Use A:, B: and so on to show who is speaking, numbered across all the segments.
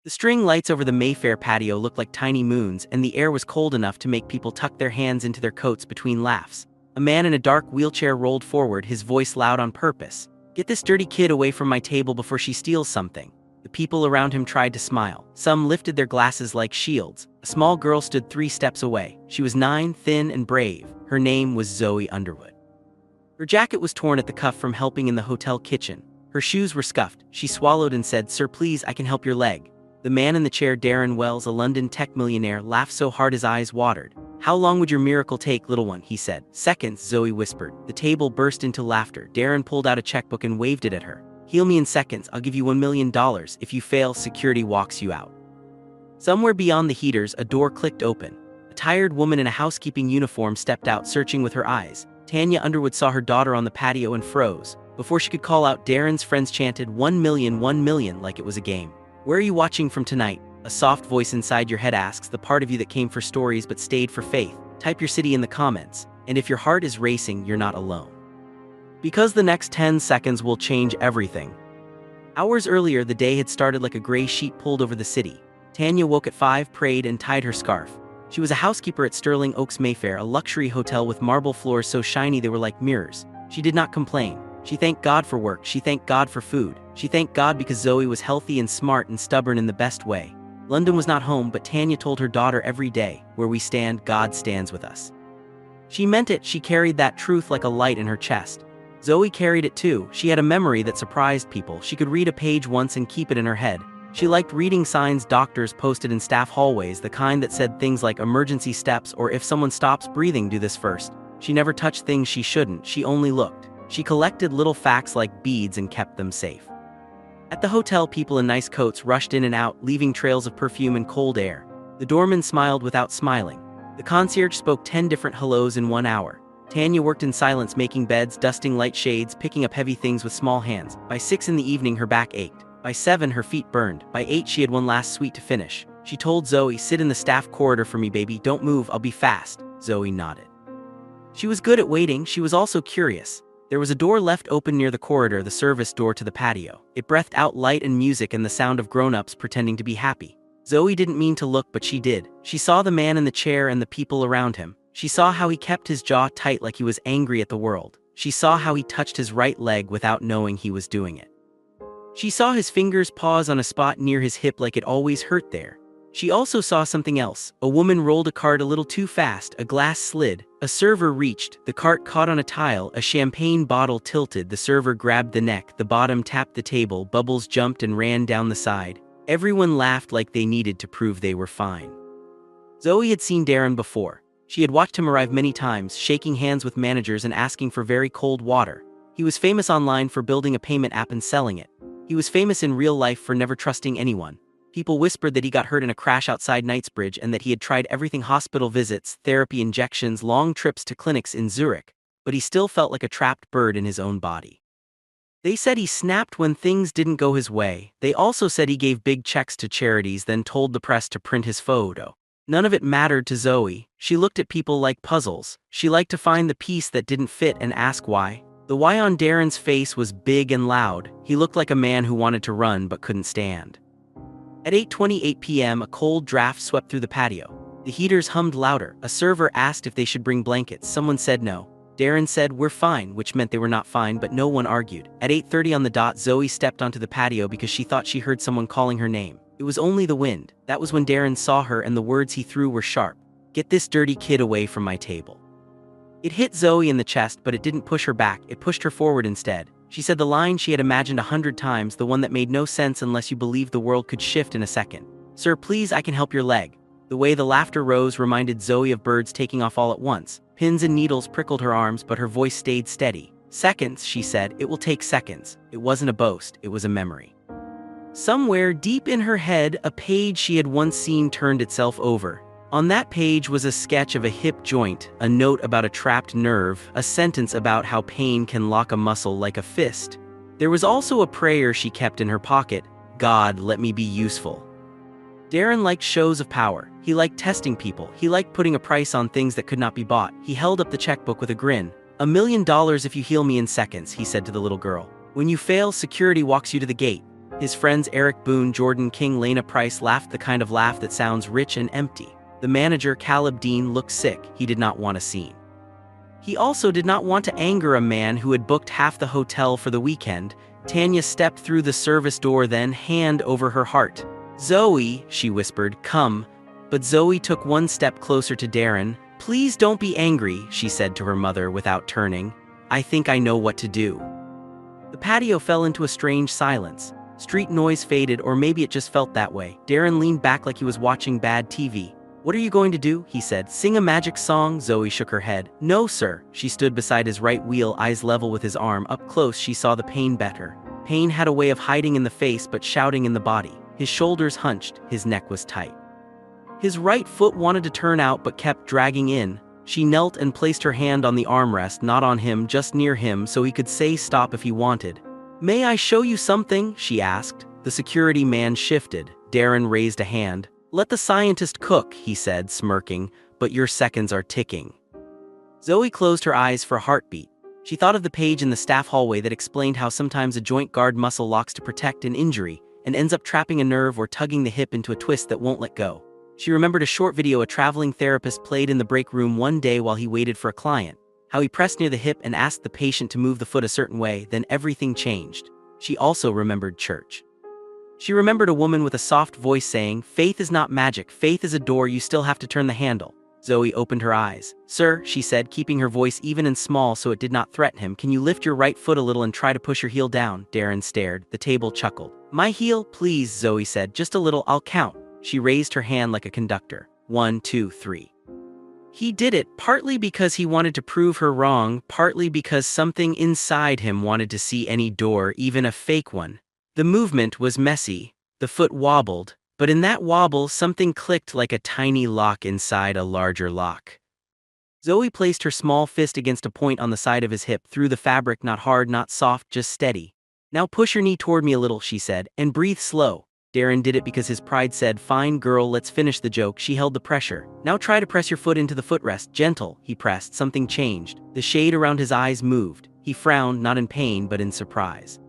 A: The string lights over the Mayfair patio looked like tiny moons, and the air was cold enough to make people tuck their hands into their coats between laughs. A man in a dark wheelchair rolled forward, his voice loud on purpose. "Get this dirty kid away from my table before she steals something." The people around him tried to smile. Some lifted their glasses like shields. A small girl stood 3 steps away. She was 9, thin and brave. Her name was Zoe Underwood. Her jacket was torn at the cuff from helping in the hotel kitchen. Her shoes were scuffed. She swallowed and said, "Sir, please, I can help your leg." The man in the chair, Darren Wells, a London tech millionaire, laughed so hard his eyes watered. "How long would your miracle take, little one?" he said. "Seconds," Zoe whispered. The table burst into laughter. Darren pulled out a checkbook and waved it at her. "Heal me in seconds. I'll give you $1 million. If you fail, security walks you out." Somewhere beyond the heaters, a door clicked open. A tired woman in a housekeeping uniform stepped out, searching with her eyes. Tanya Underwood saw her daughter on the patio and froze. Before she could call out, Darren's friends chanted, "1 million, 1 million," like it was a game. "Where are you watching from tonight?" A soft voice inside your head asks, the part of you that came for stories but stayed for faith. Type your city in the comments, and if your heart is racing, you're not alone. Because the next 10 seconds will change everything. Hours earlier, the day had started like a gray sheet pulled over the city. Tanya woke at 5, prayed, and tied her scarf. She was a housekeeper at Sterling Oaks Mayfair, a luxury hotel with marble floors so shiny they were like mirrors. She did not complain. She thanked God for work. She thanked God for food. She thanked God because Zoe was healthy and smart and stubborn in the best way. London was not home, but Tanya told her daughter every day, "Where we stand, God stands with us." She meant it. She carried that truth like a light in her chest. Zoe carried it too. She had a memory that surprised people. She could read a page once and keep it in her head. She liked reading signs doctors posted in staff hallways, the kind that said things like "emergency steps" or "if someone stops breathing, do this first." She never touched things she shouldn't. She only looked. She collected little facts like beads and kept them safe. At the hotel, people in nice coats rushed in and out, leaving trails of perfume and cold air. The doorman smiled without smiling. The concierge spoke 10 different hellos in 1 hour. Tanya worked in silence, making beds, dusting light shades, picking up heavy things with small hands. By 6 in the evening, her back ached. By 7, her feet burned. By 8, she had one last suite to finish. She told Zoe, "Sit in the staff corridor for me, baby. Don't move, I'll be fast." Zoe nodded. She was good at waiting. She was also curious. There was a door left open near the corridor, the service door to the patio. It breathed out light and music and the sound of grown-ups pretending to be happy. Zoe didn't mean to look, but she did. She saw the man in the chair and the people around him. She saw how he kept his jaw tight like he was angry at the world. She saw how he touched his right leg without knowing he was doing it. She saw his fingers pause on a spot near his hip like it always hurt there. She also saw something else. A woman rolled a cart a little too fast, a glass slid, a server reached, the cart caught on a tile, a champagne bottle tilted, the server grabbed the neck, the bottom tapped the table, bubbles jumped and ran down the side. Everyone laughed like they needed to prove they were fine. Zoe had seen Darren before. She had watched him arrive many times, shaking hands with managers and asking for very cold water. He was famous online for building a payment app and selling it. He was famous in real life for never trusting anyone. People whispered that he got hurt in a crash outside Knightsbridge and that he had tried everything: hospital visits, therapy, injections, long trips to clinics in Zurich, but he still felt like a trapped bird in his own body. They said he snapped when things didn't go his way. They also said he gave big checks to charities, then told the press to print his photo. None of it mattered to Zoe. She looked at people like puzzles. She liked to find the piece that didn't fit and ask why. The why on Darren's face was big and loud. He looked like a man who wanted to run but couldn't stand. At 8:28 p.m., a cold draft swept through the patio. The heaters hummed louder. A server asked if they should bring blankets. Someone said no. Darren said, "We're fine," which meant they were not fine, but no one argued. At 8:30 on the dot, Zoe stepped onto the patio because she thought she heard someone calling her name. It was only the wind. That was when Darren saw her, and the words he threw were sharp. "Get this dirty kid away from my table." It hit Zoe in the chest, but it didn't push her back. It pushed her forward instead. She said the line she had imagined 100 times, the one that made no sense unless you believed the world could shift in a second. "Sir, please, I can help your leg." The way the laughter rose reminded Zoe of birds taking off all at once. Pins and needles prickled her arms, but her voice stayed steady. "Seconds," she said. "It will take seconds." It wasn't a boast, it was a memory. Somewhere deep in her head, a page she had once seen turned itself over. On that page was a sketch of a hip joint, a note about a trapped nerve, a sentence about how pain can lock a muscle like a fist. There was also a prayer she kept in her pocket: "God, let me be useful." Darren liked shows of power. He liked testing people. He liked putting a price on things that could not be bought. He held up the checkbook with a grin. $1 million if you heal me in seconds," he said to the little girl. "When you fail, security walks you to the gate." His friends Eric Boone, Jordan King, Lena Price laughed the kind of laugh that sounds rich and empty. The manager, Caleb Dean, looked sick. He did not want a scene. He also did not want to anger a man who had booked half the hotel for the weekend. Tanya stepped through the service door, then hand over her heart. "Zoe," she whispered, "come." But Zoe took one step closer to Darren. "Please don't be angry," she said to her mother without turning. "I think I know what to do." The patio fell into a strange silence. Street noise faded, or maybe it just felt that way. Darren leaned back like he was watching bad TV. "What are you going to do?" he said. "Sing a magic song?" Zoe shook her head. "No, sir." She stood beside his right wheel, eyes level with his arm. Up close, she saw the pain better. Pain had a way of hiding in the face but shouting in the body. His shoulders hunched, his neck was tight. His right foot wanted to turn out but kept dragging in. She knelt and placed her hand on the armrest, not on him, just near him, so he could say stop if he wanted. "May I show you something?" she asked. The security man shifted. Darren raised a hand. "Let the scientist cook," he said, smirking, "but your seconds are ticking." Zoe closed her eyes for a heartbeat. She thought of the page in the staff hallway that explained how sometimes a joint guard muscle locks to protect an injury and ends up trapping a nerve or tugging the hip into a twist that won't let go. She remembered a short video a traveling therapist played in the break room one day while he waited for a client, how he pressed near the hip and asked the patient to move the foot a certain way, then everything changed. She also remembered church. She remembered a woman with a soft voice saying, "Faith is not magic, faith is a door, you still have to turn the handle." Zoe opened her eyes. "Sir," she said, keeping her voice even and small so it did not threaten him, "can you lift your right foot a little and try to push your heel down?" Darren stared. The table chuckled. "My heel, please," Zoe said. "Just a little, I'll count." She raised her hand like a conductor. 1, 2, 3. He did it, partly because he wanted to prove her wrong, partly because something inside him wanted to see any door, even a fake one. The movement was messy. The foot wobbled, but in that wobble something clicked like a tiny lock inside a larger lock. Zoe placed her small fist against a point on the side of his hip, through the fabric, not hard, not soft, just steady. "Now push your knee toward me a little," she said, "and breathe slow." Darren did it because his pride said, "Fine girl, let's finish the joke." She held the pressure. "Now try to press your foot into the footrest. Gentle." He pressed. Something changed. The shade around his eyes moved. He frowned, not in pain but in surprise.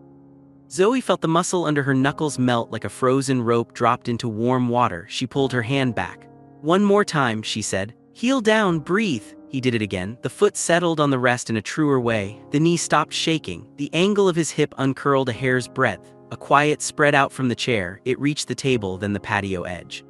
A: Zoe felt the muscle under her knuckles melt like a frozen rope dropped into warm water. She pulled her hand back. "One more time," she said. "Heel down, breathe." He did it again. The foot settled on the rest in a truer way. The knee stopped shaking. The angle of his hip uncurled a hair's breadth. A quiet spread out from the chair. It reached the table, then the patio edge.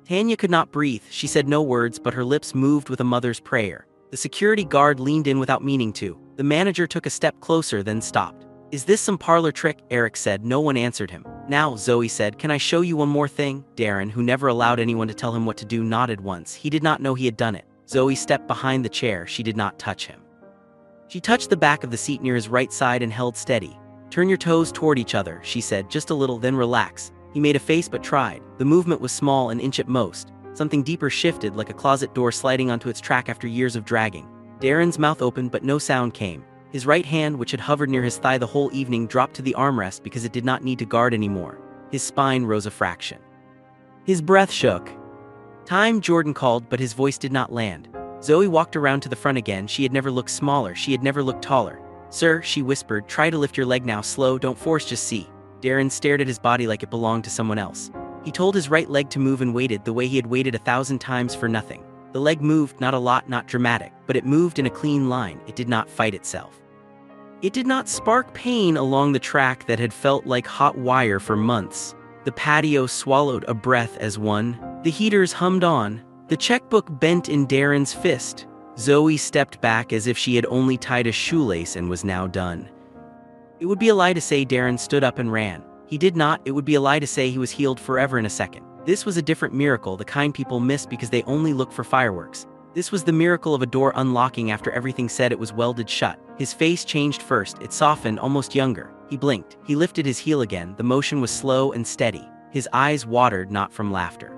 A: Tanya could not breathe. She said no words, but her lips moved with a mother's prayer. The security guard leaned in without meaning to. The manager took a step closer, then stopped. "Is this some parlor trick?" Eric said. No one answered him. "Now," Zoe said, "can I show you one more thing?" Darren, who never allowed anyone to tell him what to do, nodded once. He did not know he had done it. Zoe stepped behind the chair. She did not touch him. She touched the back of the seat near his right side and held steady. "Turn your toes toward each other," she said, "just a little, then relax." He made a face but tried. The movement was small, an inch at most. Something deeper shifted, like a closet door sliding onto its track after years of dragging. Darren's mouth opened but no sound came. His right hand, which had hovered near his thigh the whole evening, dropped to the armrest because it did not need to guard anymore. His spine rose a fraction. His breath shook. "Time," Jordan called, but his voice did not land. Zoe walked around to the front again. She had never looked smaller. She had never looked taller. "Sir," she whispered, "try to lift your leg now, slow, don't force, just see." Darren stared at his body like it belonged to someone else. He told his right leg to move and waited the way he had waited 1,000 times for nothing. The leg moved, not a lot, not dramatic, but it moved in a clean line. It did not fight itself. It did not spark pain along the track that had felt like hot wire for months. The patio swallowed a breath as one. The heaters hummed on. The checkbook bent in Darren's fist. Zoe stepped back as if she had only tied a shoelace and was now done. It would be a lie to say Darren stood up and ran. He did not. It would be a lie to say he was healed forever in a second. This was a different miracle, the kind people miss because they only look for fireworks. This was the miracle of a door unlocking after everything said it was welded shut. His face changed first. It softened, almost younger. He blinked. He lifted his heel again. The motion was slow and steady. His eyes watered, not from laughter.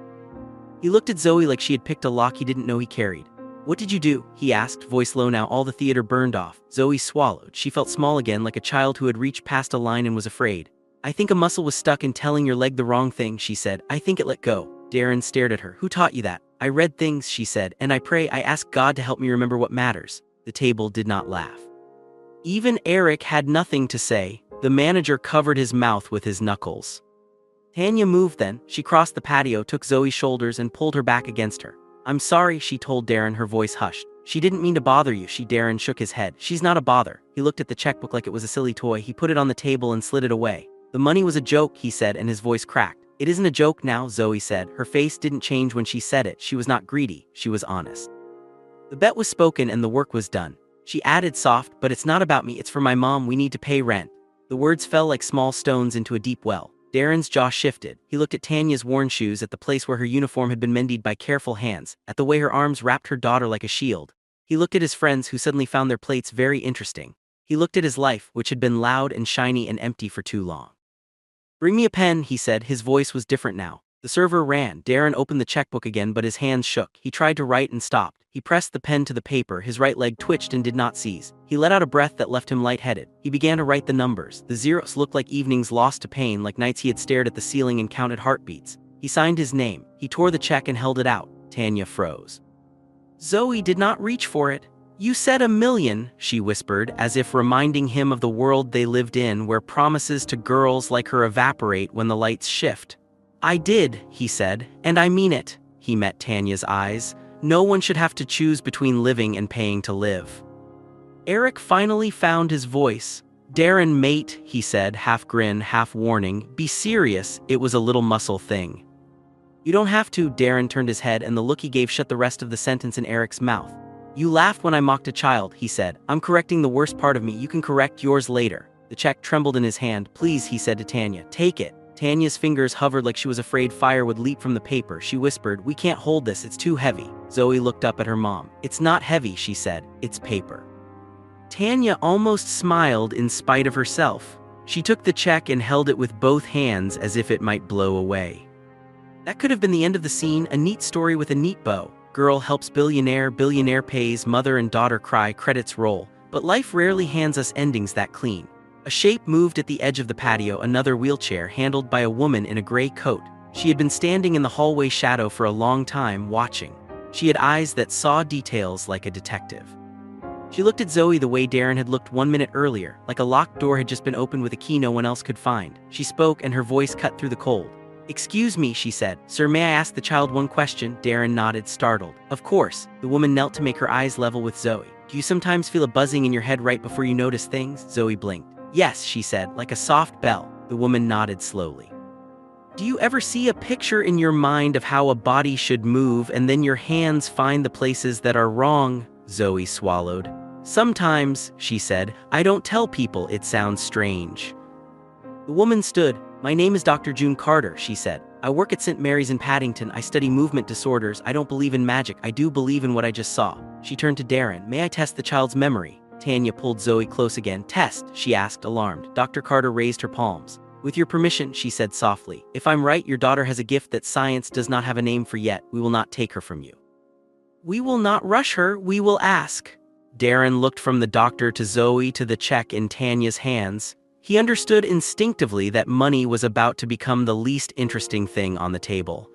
A: He looked at Zoe like she had picked a lock he didn't know he carried. "What did you do?" he asked, voice low now. All the theater burned off. Zoe swallowed. She felt small again, like a child who had reached past a line and was afraid. "I think a muscle was stuck in telling your leg the wrong thing," she said. "I think it let go." Darren stared at her. "Who taught you that?" "I read things," she said, "and I pray, I ask God to help me remember what matters." The table did not laugh. Even Eric had nothing to say. The manager covered his mouth with his knuckles. Tanya moved then. She crossed the patio, took Zoe's shoulders and pulled her back against her. I'm sorry, she told Darren, her voice hushed. She didn't mean to bother you, Darren shook his head. She's not a bother. He looked at the checkbook like it was a silly toy. He put it on the table and slid it away. The money was a joke, he said, and his voice cracked. It isn't a joke now, Zoe said. Her face didn't change when she said it. She was not greedy, she was honest. The bet was spoken and the work was done. She added soft, but it's not about me, it's for my mom, we need to pay rent. The words fell like small stones into a deep well. Darren's jaw shifted. He looked at Tanya's worn shoes, at the place where her uniform had been mended by careful hands, at the way her arms wrapped her daughter like a shield. He looked at his friends who suddenly found their plates very interesting. He looked at his life, which had been loud and shiny and empty for too long. Bring me a pen, he said. His voice was different now. The server ran. Darren opened the checkbook again, but his hands shook. He tried to write and stopped. He pressed the pen to the paper. His right leg twitched and did not seize. He let out a breath that left him lightheaded. He began to write the numbers. The zeros looked like evenings lost to pain, like nights he had stared at the ceiling and counted heartbeats. He signed his name. He tore the check and held it out. Tanya froze. Zoe did not reach for it. You said $1 million, she whispered, as if reminding him of the world they lived in, where promises to girls like her evaporate when the lights shift. I did, he said, and I mean it. He met Tanya's eyes. No one should have to choose between living and paying to live. Eric finally found his voice. Darren, mate, he said, half grin, half warning. Be serious, it was a little muscle thing. You don't have to, Darren turned his head and the look he gave shut the rest of the sentence in Eric's mouth. You laughed when I mocked a child, he said. I'm correcting the worst part of me, you can correct yours later. The check trembled in his hand. Please, he said to Tanya, take it. Tanya's fingers hovered like she was afraid fire would leap from the paper. She whispered, we can't hold this, it's too heavy. Zoe looked up at her mom. It's not heavy, she said, it's paper. Tanya almost smiled in spite of herself. She took the check and held it with both hands as if it might blow away. That could have been the end of the scene, a neat story with a neat bow. Girl helps billionaire, billionaire pays, mother and daughter cry, credits roll. But life rarely hands us endings that clean. A shape moved at the edge of the patio, another wheelchair handled by a woman in a gray coat. She had been standing in the hallway shadow for a long time, watching. She had eyes that saw details like a detective. She looked at Zoe the way Darren had looked 1 minute earlier, like a locked door had just been opened with a key no one else could find. She spoke and her voice cut through the cold. Excuse me, she said. Sir, may I ask the child one question? Darren nodded, startled. Of course. The woman knelt to make her eyes level with Zoe. Do you sometimes feel a buzzing in your head right before you notice things? Zoe blinked. Yes, she said, like a soft bell. The woman nodded slowly. Do you ever see a picture in your mind of how a body should move and then your hands find the places that are wrong? Zoe swallowed. Sometimes, she said. I don't tell people, it sounds strange. The woman stood. My name is Dr. June Carter, she said. I work at St. Mary's in Paddington. I study movement disorders. I don't believe in magic. I do believe in what I just saw. She turned to Darren. May I test the child's memory? Tanya pulled Zoe close again. Test, she asked, alarmed. Dr. Carter raised her palms. With your permission, she said softly. If I'm right, your daughter has a gift that science does not have a name for yet. We will not take her from you. We will not rush her. We will ask. Darren looked from the doctor to Zoe to the check in Tanya's hands. He understood instinctively that money was about to become the least interesting thing on the table.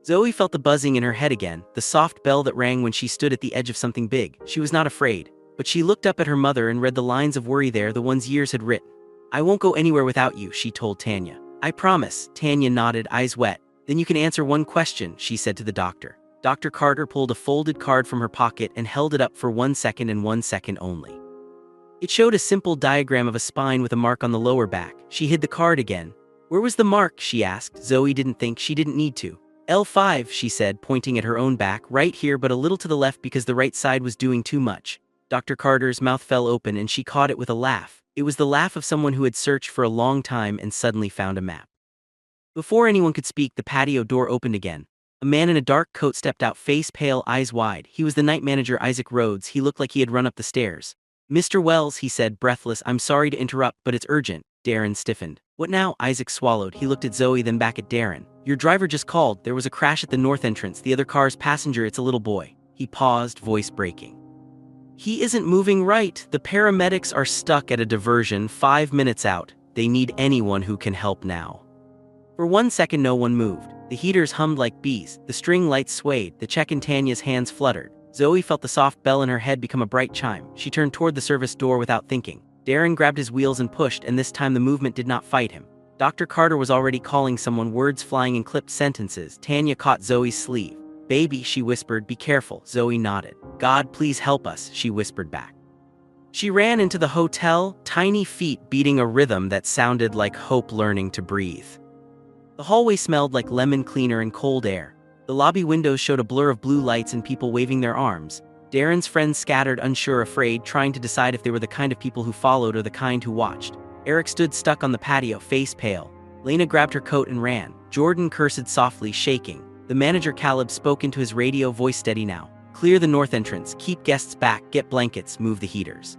A: Zoe felt the buzzing in her head again, the soft bell that rang when she stood at the edge of something big. She was not afraid, but she looked up at her mother and read the lines of worry there, the ones years had written. I won't go anywhere without you, she told Tanya. I promise. Tanya nodded, eyes wet. Then you can answer one question, she said to the doctor. Dr. Carter pulled a folded card from her pocket and held it up for 1 second and 1 second only. It showed a simple diagram of a spine with a mark on the lower back. She hid the card again. Where was the mark? She asked. Zoe didn't think she didn't need to. L5, she said, pointing at her own back, right here but a little to the left because the right side was doing too much. Dr. Carter's mouth fell open and she caught it with a laugh. It was the laugh of someone who had searched for a long time and suddenly found a map. Before anyone could speak, the patio door opened again. A man in a dark coat stepped out, face pale, eyes wide. He was the night manager, Isaac Rhodes. He looked like he had run up the stairs. Mr. Wells, he said, breathless, I'm sorry to interrupt, but it's urgent. Darren stiffened. What now? Isaac swallowed. He looked at Zoe, then back at Darren. Your driver just called. There was a crash at the north entrance. The other car's passenger, it's a little boy. He paused, voice breaking. He isn't moving right. The paramedics are stuck at a diversion 5 minutes out. They need anyone who can help now. For 1 second, no one moved. The heaters hummed like bees. The string lights swayed. The check in Tanya's hands fluttered. Zoe felt the soft bell in her head become a bright chime. She turned toward the service door without thinking. Darren grabbed his wheels and pushed, and this time the movement did not fight him. Dr. Carter was already calling someone, words flying in clipped sentences. Tanya caught Zoe's sleeve. "Baby," she whispered, "be careful." Zoe nodded. "God, please help us," she whispered back. She ran into the hotel, tiny feet beating a rhythm that sounded like hope learning to breathe. The hallway smelled like lemon cleaner and cold air. The lobby windows showed a blur of blue lights and people waving their arms. Darren's friends scattered, unsure, afraid, trying to decide if they were the kind of people who followed or the kind who watched. Eric stood stuck on the patio, face pale. Lena grabbed her coat and ran. Jordan cursed softly, shaking. The manager Caleb spoke into his radio, voice steady now. "Clear the north entrance, keep guests back, get blankets, move the heaters."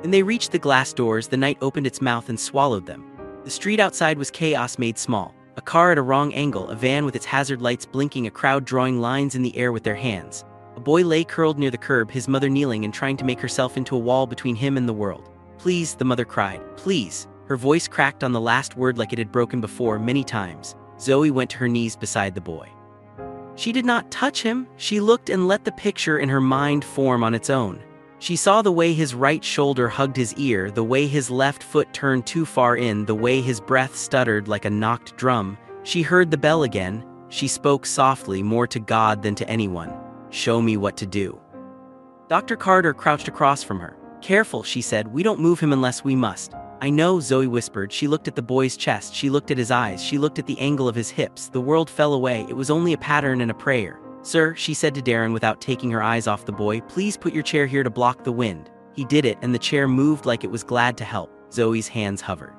A: When they reached the glass doors, the night opened its mouth and swallowed them. The street outside was chaos made small. A car at a wrong angle, a van with its hazard lights blinking, a crowd drawing lines in the air with their hands. A boy lay curled near the curb, his mother kneeling and trying to make herself into a wall between him and the world. "Please," the mother cried. "Please." Her voice cracked on the last word like it had broken before many times. Zoe went to her knees beside the boy. She did not touch him. She looked and let the picture in her mind form on its own. She saw the way his right shoulder hugged his ear, the way his left foot turned too far in, the way his breath stuttered like a knocked drum. She heard the bell again. She spoke softly, more to God than to anyone. "Show me what to do." Dr. Carter crouched across from her. "Careful," she said. "We don't move him unless we must." "I know," Zoe whispered. She looked at the boy's chest. She looked at his eyes. She looked at the angle of his hips. The world fell away. It was only a pattern and a prayer. "Sir," she said to Darren without taking her eyes off the boy, "please put your chair here to block the wind." He did it, and the chair moved like it was glad to help. Zoe's hands hovered.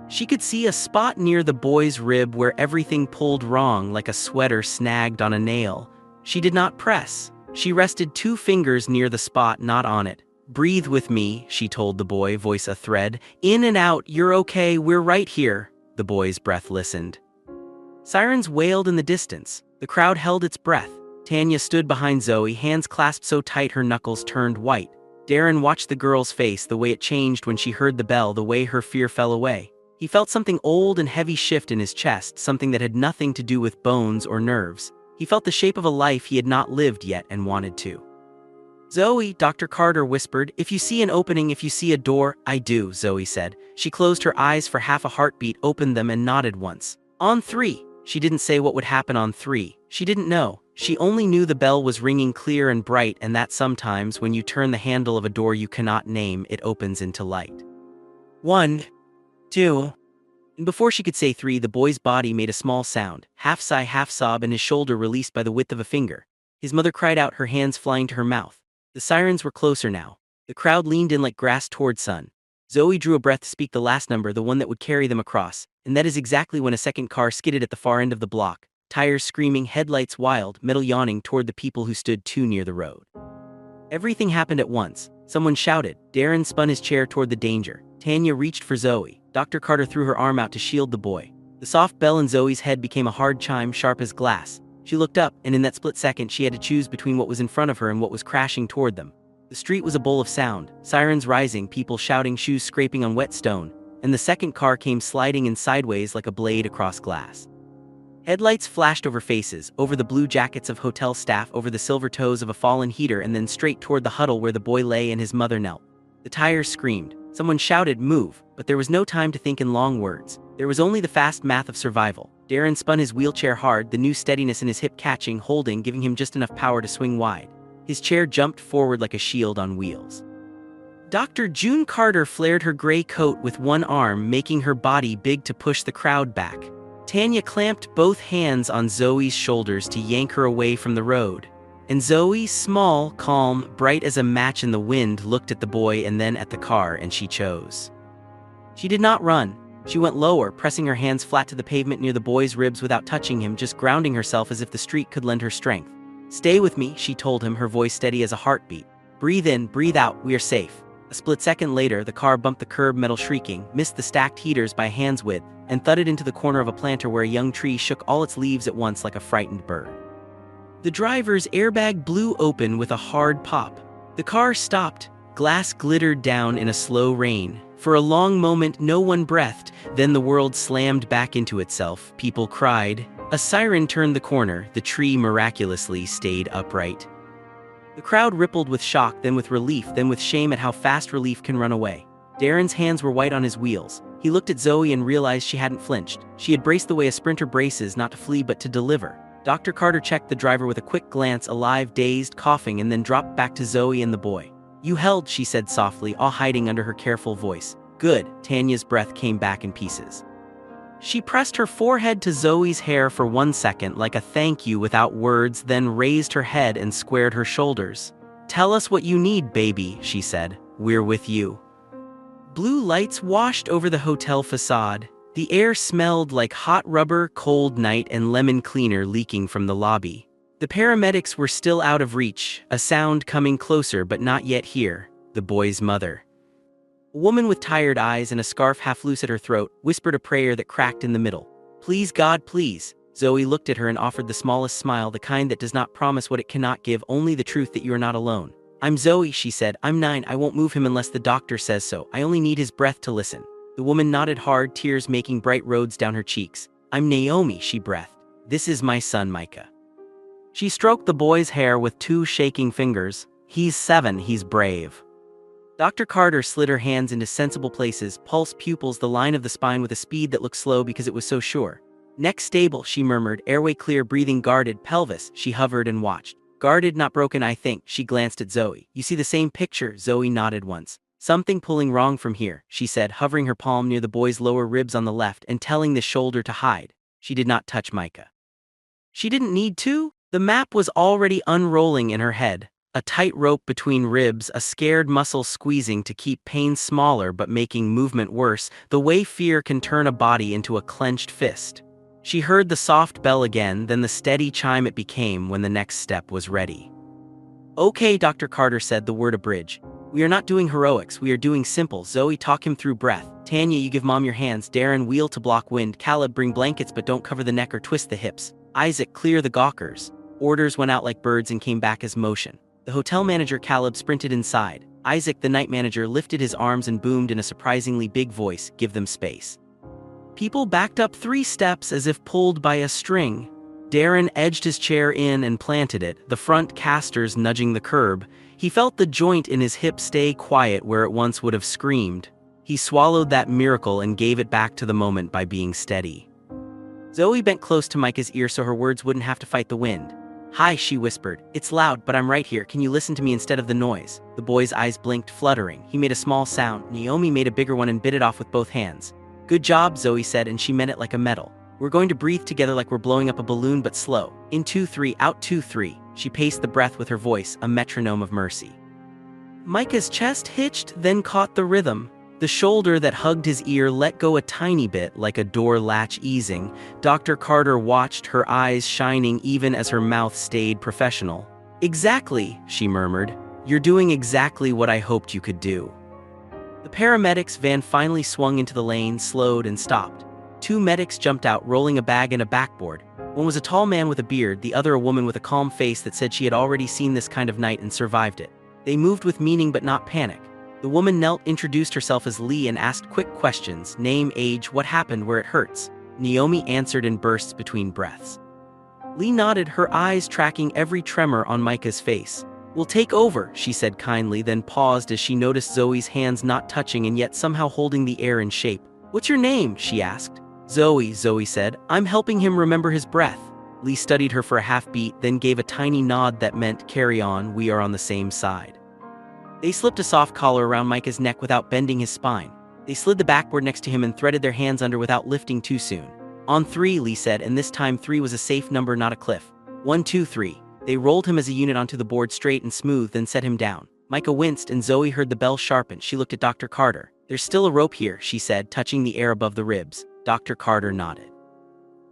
A: She could see a spot near the boy's rib where everything pulled wrong, like a sweater snagged on a nail. She did not press. She rested 2 fingers near the spot, not on it. "Breathe with me," she told the boy, voice a thread. "In and out, you're okay, we're right here." The boy's breath listened. Sirens wailed in the distance. The crowd held its breath. Tanya stood behind Zoe, hands clasped so tight her knuckles turned white. Darren watched the girl's face, the way it changed when she heard the bell, the way her fear fell away. He felt something old and heavy shift in his chest, something that had nothing to do with bones or nerves. He felt the shape of a life he had not lived yet and wanted to. "Zoe," Dr. Carter whispered, "if you see an opening, if you see a door." "I do," Zoe said. She closed her eyes for half a heartbeat, opened them and nodded once. "On 3. She didn't say what would happen on 3. She didn't know. She only knew the bell was ringing clear and bright, and that sometimes when you turn the handle of a door you cannot name, it opens into light. 1, 2. And before she could say 3, the boy's body made a small sound, half sigh, half sob, and his shoulder released by the width of a finger. His mother cried out, her hands flying to her mouth. The sirens were closer now. The crowd leaned in like grass toward sun. Zoe drew a breath to speak the last number, the one that would carry them across, and that is exactly when a second car skidded at the far end of the block, tires screaming, headlights wild, metal yawning toward the people who stood too near the road. Everything happened at once. Someone shouted. Darren spun his chair toward the danger. Tanya reached for Zoe. Dr. Carter threw her arm out to shield the boy. The soft bell in Zoe's head became a hard chime, sharp as glass. She looked up, and in that split second she had to choose between what was in front of her and what was crashing toward them. The street was a bowl of sound, sirens rising, people shouting, shoes scraping on wet stone, and the second car came sliding in sideways like a blade across glass. Headlights flashed over faces, over the blue jackets of hotel staff, over the silver toes of a fallen heater, and then straight toward the huddle where the boy lay and his mother knelt. The tires screamed. Someone shouted, "Move," but there was no time to think in long words. There was only the fast math of survival. Darren spun his wheelchair hard, the new steadiness in his hip catching, holding, giving him just enough power to swing wide. His chair jumped forward like a shield on wheels. Dr. June Carter flared her gray coat with one arm, making her body big to push the crowd back. Tanya clamped both hands on Zoe's shoulders to yank her away from the road. And Zoe, small, calm, bright as a match in the wind, looked at the boy and then at the car, and she chose. She did not run. She went lower, pressing her hands flat to the pavement near the boy's ribs without touching him, just grounding herself as if the street could lend her strength. "Stay with me," she told him, her voice steady as a heartbeat. "Breathe in, breathe out, we are safe." A split second later, the car bumped the curb, metal shrieking, missed the stacked heaters by a hand's width, and thudded into the corner of a planter where a young tree shook all its leaves at once like a frightened bird. The driver's airbag blew open with a hard pop. The car stopped. Glass glittered down in a slow rain. For a long moment, no one breathed. Then the world slammed back into itself. People cried. A siren turned the corner. The tree miraculously stayed upright. The crowd rippled with shock, then with relief, then with shame at how fast relief can run away. Darren's hands were white on his wheels. He looked at Zoe and realized she hadn't flinched. She had braced the way a sprinter braces, not to flee but to deliver. Dr. Carter checked the driver with a quick glance, alive, dazed, coughing, and then dropped back to Zoe and the boy. "You held," she said softly, all hiding under her careful voice. "Good." Tanya's breath came back in pieces. She pressed her forehead to Zoe's hair for 1 second like a thank you without words, then raised her head and squared her shoulders. "Tell us what you need, baby," she said. "We're with you." Blue lights washed over the hotel facade. The air smelled like hot rubber, cold night, and lemon cleaner leaking from the lobby. The paramedics were still out of reach, a sound coming closer but not yet here. The boy's mother. A woman with tired eyes and a scarf half loose at her throat whispered a prayer that cracked in the middle. "Please, God, please." Zoe looked at her and offered the smallest smile, the kind that does not promise what it cannot give, only the truth that you are not alone. "I'm Zoe," she said. "I'm 9. I won't move him unless the doctor says so. I only need his breath to listen." The woman nodded hard, tears making bright roads down her cheeks. "I'm Naomi," she breathed. "This is my son, Micah." She stroked the boy's hair with 2 shaking fingers. "He's 7, he's brave." Dr. Carter slid her hands into sensible places, pulse, pupils, the line of the spine with a speed that looked slow because it was so sure. "Neck stable," she murmured, "airway clear, breathing guarded, pelvis." She hovered and watched. "Guarded, not broken, I think." She glanced at Zoe. "You see the same picture?" Zoe nodded once. "Something pulling wrong from here," she said, hovering her palm near the boy's lower ribs on the left and telling the shoulder to hide. She did not touch Micah. She didn't need to. The map was already unrolling in her head. A tight rope between ribs, a scared muscle squeezing to keep pain smaller but making movement worse, the way fear can turn a body into a clenched fist. She heard the soft bell again, then the steady chime it became when the next step was ready. "Okay," Dr. Carter said, the word a bridge. "We are not doing heroics, we are doing simple." Zoe, talk him through breath. Tanya, you give mom your hands. Darren, wheel to block wind. Caleb, bring blankets but don't cover the neck or twist the hips. Isaac, clear the gawkers. Orders went out like birds and came back as motion. The hotel manager, Caleb, sprinted inside. Isaac, the night manager, lifted his arms and boomed in a surprisingly big voice, "Give them space." People backed up 3 steps as if pulled by a string. Darren edged his chair in and planted it, the front casters nudging the curb. He felt the joint in his hip stay quiet where it once would have screamed. He swallowed that miracle and gave it back to the moment by being steady. Zoe bent close to Micah's ear so her words wouldn't have to fight the wind. "Hi," she whispered. "It's loud, but I'm right here. Can you listen to me instead of the noise?" The boy's eyes blinked, fluttering. He made a small sound. Naomi made a bigger one and bit it off with both hands. "Good job," Zoe said, and she meant it like a medal. "We're going to breathe together like we're blowing up a balloon, but slow. In 2, 3, out 2, 3. She paced the breath with her voice, a metronome of mercy. Micah's chest hitched, then caught the rhythm. The shoulder that hugged his ear let go a tiny bit, like a door latch easing. Dr. Carter watched, her eyes shining even as her mouth stayed professional. "Exactly," she murmured. "You're doing exactly what I hoped you could do." The paramedics' van finally swung into the lane, slowed, and stopped. 2 medics jumped out, rolling a bag and a backboard. One was a tall man with a beard, the other a woman with a calm face that said she had already seen this kind of night and survived it. They moved with meaning but not panic. The woman knelt, introduced herself as Lee, and asked quick questions: name, age, what happened, where it hurts. Naomi answered in bursts between breaths. Lee nodded, her eyes tracking every tremor on Micah's face. "We'll take over," she said kindly, then paused as she noticed Zoe's hands not touching and yet somehow holding the air in shape. "What's your name?" she asked. Zoe said. "I'm helping him remember his breath." Lee studied her for a half beat, then gave a tiny nod that meant, "Carry on, we are on the same side." They slipped a soft collar around Micah's neck without bending his spine. They slid the backboard next to him and threaded their hands under without lifting too soon. "On 3, Lee said, and this time 3 was a safe number, not a cliff. 1, 2, 3. They rolled him as a unit onto the board, straight and smooth, then set him down. Micah winced and Zoe heard the bell sharpen. She looked at Dr. Carter. "There's still a rope here," she said, touching the air above the ribs. Dr. Carter nodded.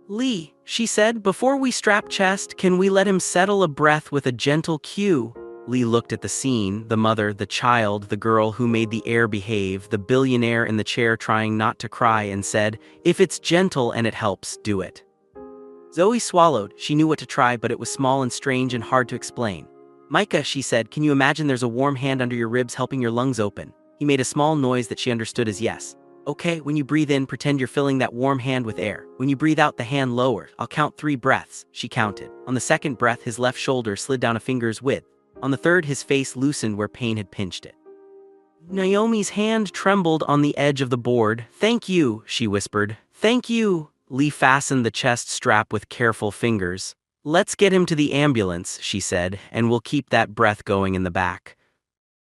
A: "Lee," she said, "before we strap chest, can we let him settle a breath with a gentle cue?" Lee looked at the scene, the mother, the child, the girl who made the air behave, the billionaire in the chair trying not to cry, and said, "If it's gentle and it helps, do it." Zoe swallowed. She knew what to try, but it was small and strange and hard to explain. "Micah," she said, "can you imagine there's a warm hand under your ribs helping your lungs open?" He made a small noise that she understood as yes. "Okay, when you breathe in, pretend you're filling that warm hand with air. When you breathe out, the hand lowers. I'll count 3 breaths." She counted. On the second breath, his left shoulder slid down a finger's width. On the third, his face loosened where pain had pinched it. Naomi's hand trembled on the edge of the board. "Thank you," she whispered. "Thank you." Lee fastened the chest strap with careful fingers. "Let's get him to the ambulance," she said, "and we'll keep that breath going in the back."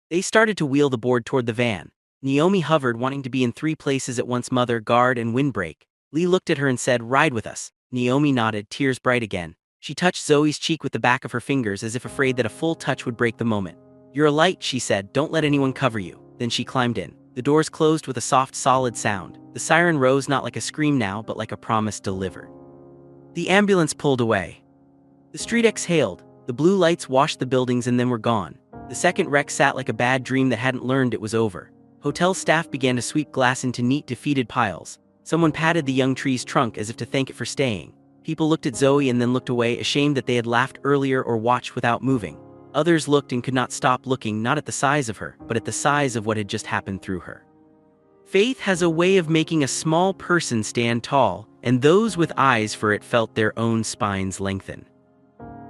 A: They started to wheel the board toward the van. Naomi hovered, wanting to be in 3 places at once: mother, guard, and windbreak. Lee looked at her and said, "Ride with us." Naomi nodded, tears bright again. She touched Zoe's cheek with the back of her fingers as if afraid that a full touch would break the moment. "You're a light," she said. "Don't let anyone cover you." Then she climbed in. The doors closed with a soft, solid sound. The siren rose, not like a scream now, but like a promise delivered. The ambulance pulled away. The street exhaled. The blue lights washed the buildings and then were gone. The second wreck sat like a bad dream that hadn't learned it was over. Hotel staff began to sweep glass into neat, defeated piles. Someone patted the young tree's trunk as if to thank it for staying. People looked at Zoe and then looked away, ashamed that they had laughed earlier or watched without moving. Others looked and could not stop looking, not at the size of her, but at the size of what had just happened through her. Faith has a way of making a small person stand tall, and those with eyes for it felt their own spines lengthen.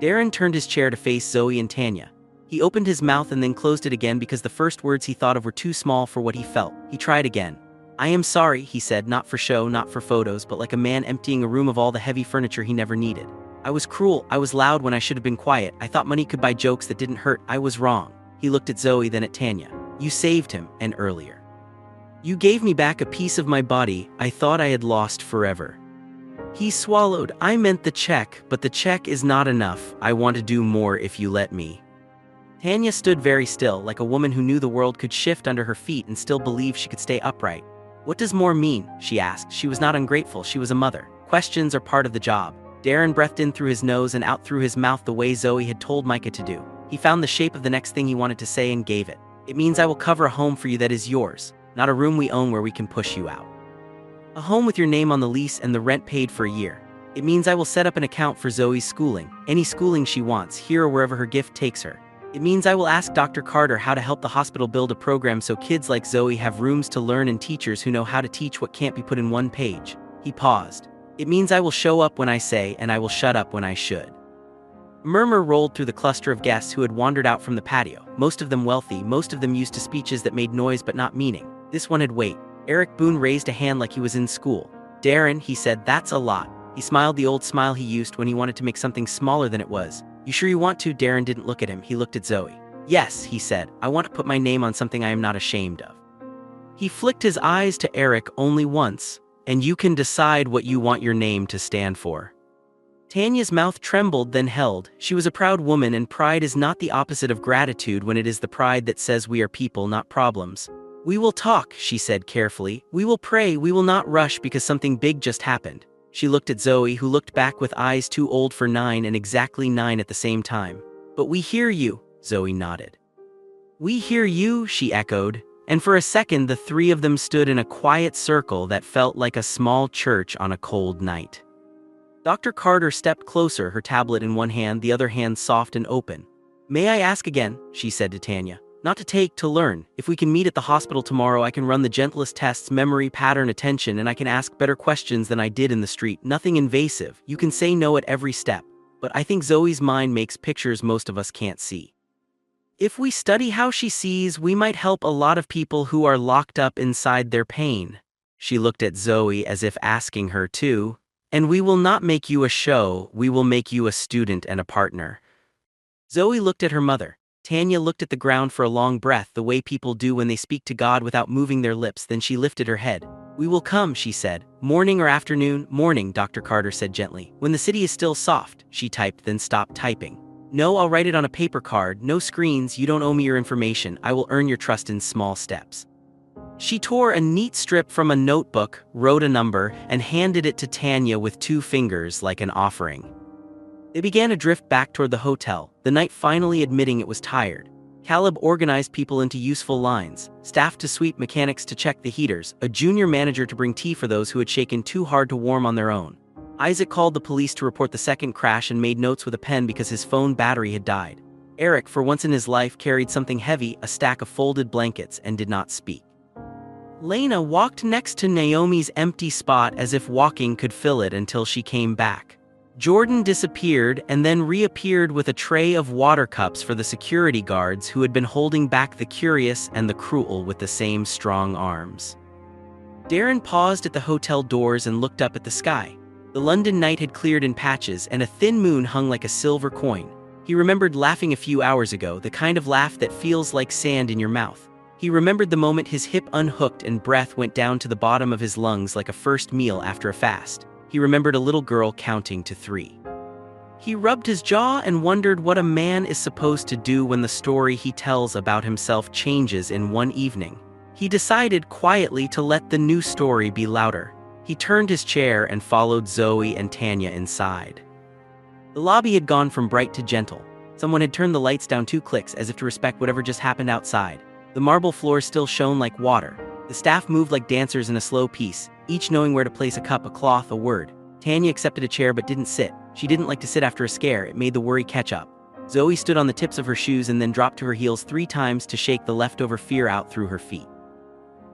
A: Darren turned his chair to face Zoe and Tanya. He opened his mouth and then closed it again because the first words he thought of were too small for what he felt. He tried again. "I am sorry," he said, not for show, not for photos, but like a man emptying a room of all the heavy furniture he never needed. "I was cruel, I was loud when I should have been quiet. I thought money could buy jokes that didn't hurt. I was wrong." He looked at Zoe, then at Tanya. "You saved him, and earlier. You gave me back a piece of my body I thought I had lost forever." He swallowed. "I meant the check, but the check is not enough. I want to do more if you let me." Tanya stood very still, like a woman who knew the world could shift under her feet and still believed she could stay upright. "What does more mean?" she asked. She was not ungrateful, she was a mother. Questions are part of the job. Darren breathed in through his nose and out through his mouth the way Zoe had told Micah to do. He found the shape of the next thing he wanted to say and gave it. "It means I will cover a home for you that is yours, not a room we own where we can push you out. A home with your name on the lease and the rent paid for a year. It means I will set up an account for Zoe's schooling, any schooling she wants, here or wherever her gift takes her. It means I will ask Dr. Carter how to help the hospital build a program so kids like Zoe have rooms to learn and teachers who know how to teach what can't be put in one page." He paused. "It means I will show up when I say, and I will shut up when I should." A murmur rolled through the cluster of guests who had wandered out from the patio, most of them wealthy, most of them used to speeches that made noise but not meaning. This one had weight. Eric Boone raised a hand like he was in school. "Darren," he said, "that's a lot." He smiled the old smile he used when he wanted to make something smaller than it was. "You sure you want to?" Darren didn't look at him, he looked at Zoe. "Yes," he said, "I want to put my name on something I am not ashamed of." He flicked his eyes to Eric only once. "And you can decide what you want your name to stand for." Tanya's mouth trembled, then held. She was a proud woman, and pride is not the opposite of gratitude when it is the pride that says we are people, not problems. "We will talk," she said carefully. "We will pray, we will not rush because something big just happened." She looked at Zoe, who looked back with eyes too old for 9 and exactly 9 at the same time. "But we hear you," Zoe nodded. "We hear you," she echoed. And for a second the three of them stood in a quiet circle that felt like a small church on a cold night. Dr. Carter stepped closer, her tablet in one hand, the other hand soft and open. "May I ask again?" she said to Tanya. "Not to take, to learn. If we can meet at the hospital tomorrow, I can run the gentlest tests, memory, pattern, attention, and I can ask better questions than I did in the street. Nothing invasive. You can say no at every step. But I think Zoe's mind makes pictures most of us can't see. If we study how she sees, we might help a lot of people who are locked up inside their pain." She looked at Zoe as if asking her to. "And we will not make you a show, we will make you a student and a partner." Zoe looked at her mother. Tanya looked at the ground for a long breath, the way people do when they speak to God without moving their lips, then she lifted her head. "We will come," she said. "Morning or afternoon?" "Morning," Dr. Carter said gently. "When the city is still soft," she typed, then stopped typing. "No, I'll write it on a paper card, no screens, you don't owe me your information, I will earn your trust in small steps." She tore a neat strip from a notebook, wrote a number, and handed it to Tanya with 2 fingers like an offering. They began to drift back toward the hotel, the night finally admitting it was tired. Caleb organized people into useful lines, staff to sweep, mechanics to check the heaters, a junior manager to bring tea for those who had shaken too hard to warm on their own. Isaac called the police to report the second crash and made notes with a pen because his phone battery had died. Eric, for once in his life, carried something heavy, a stack of folded blankets, and did not speak. Lena walked next to Naomi's empty spot as if walking could fill it until she came back. Jordan disappeared and then reappeared with a tray of water cups for the security guards who had been holding back the curious and the cruel with the same strong arms. Darren paused at the hotel doors and looked up at the sky. The London night had cleared in patches and a thin moon hung like a silver coin. He remembered laughing a few hours ago, the kind of laugh that feels like sand in your mouth. He remembered the moment his hip unhooked and breath went down to the bottom of his lungs like a first meal after a fast. He remembered a little girl counting to 3. He rubbed his jaw and wondered what a man is supposed to do when the story he tells about himself changes in one evening. He decided quietly to let the new story be louder. He turned his chair and followed Zoe and Tanya inside. The lobby had gone from bright to gentle. Someone had turned the lights down 2 clicks as if to respect whatever just happened outside. The marble floors still shone like water. The staff moved like dancers in a slow piece, each knowing where to place a cup, a cloth, a word. Tanya accepted a chair but didn't sit. She didn't like to sit after a scare, it made the worry catch up. Zoe stood on the tips of her shoes and then dropped to her heels 3 times to shake the leftover fear out through her feet.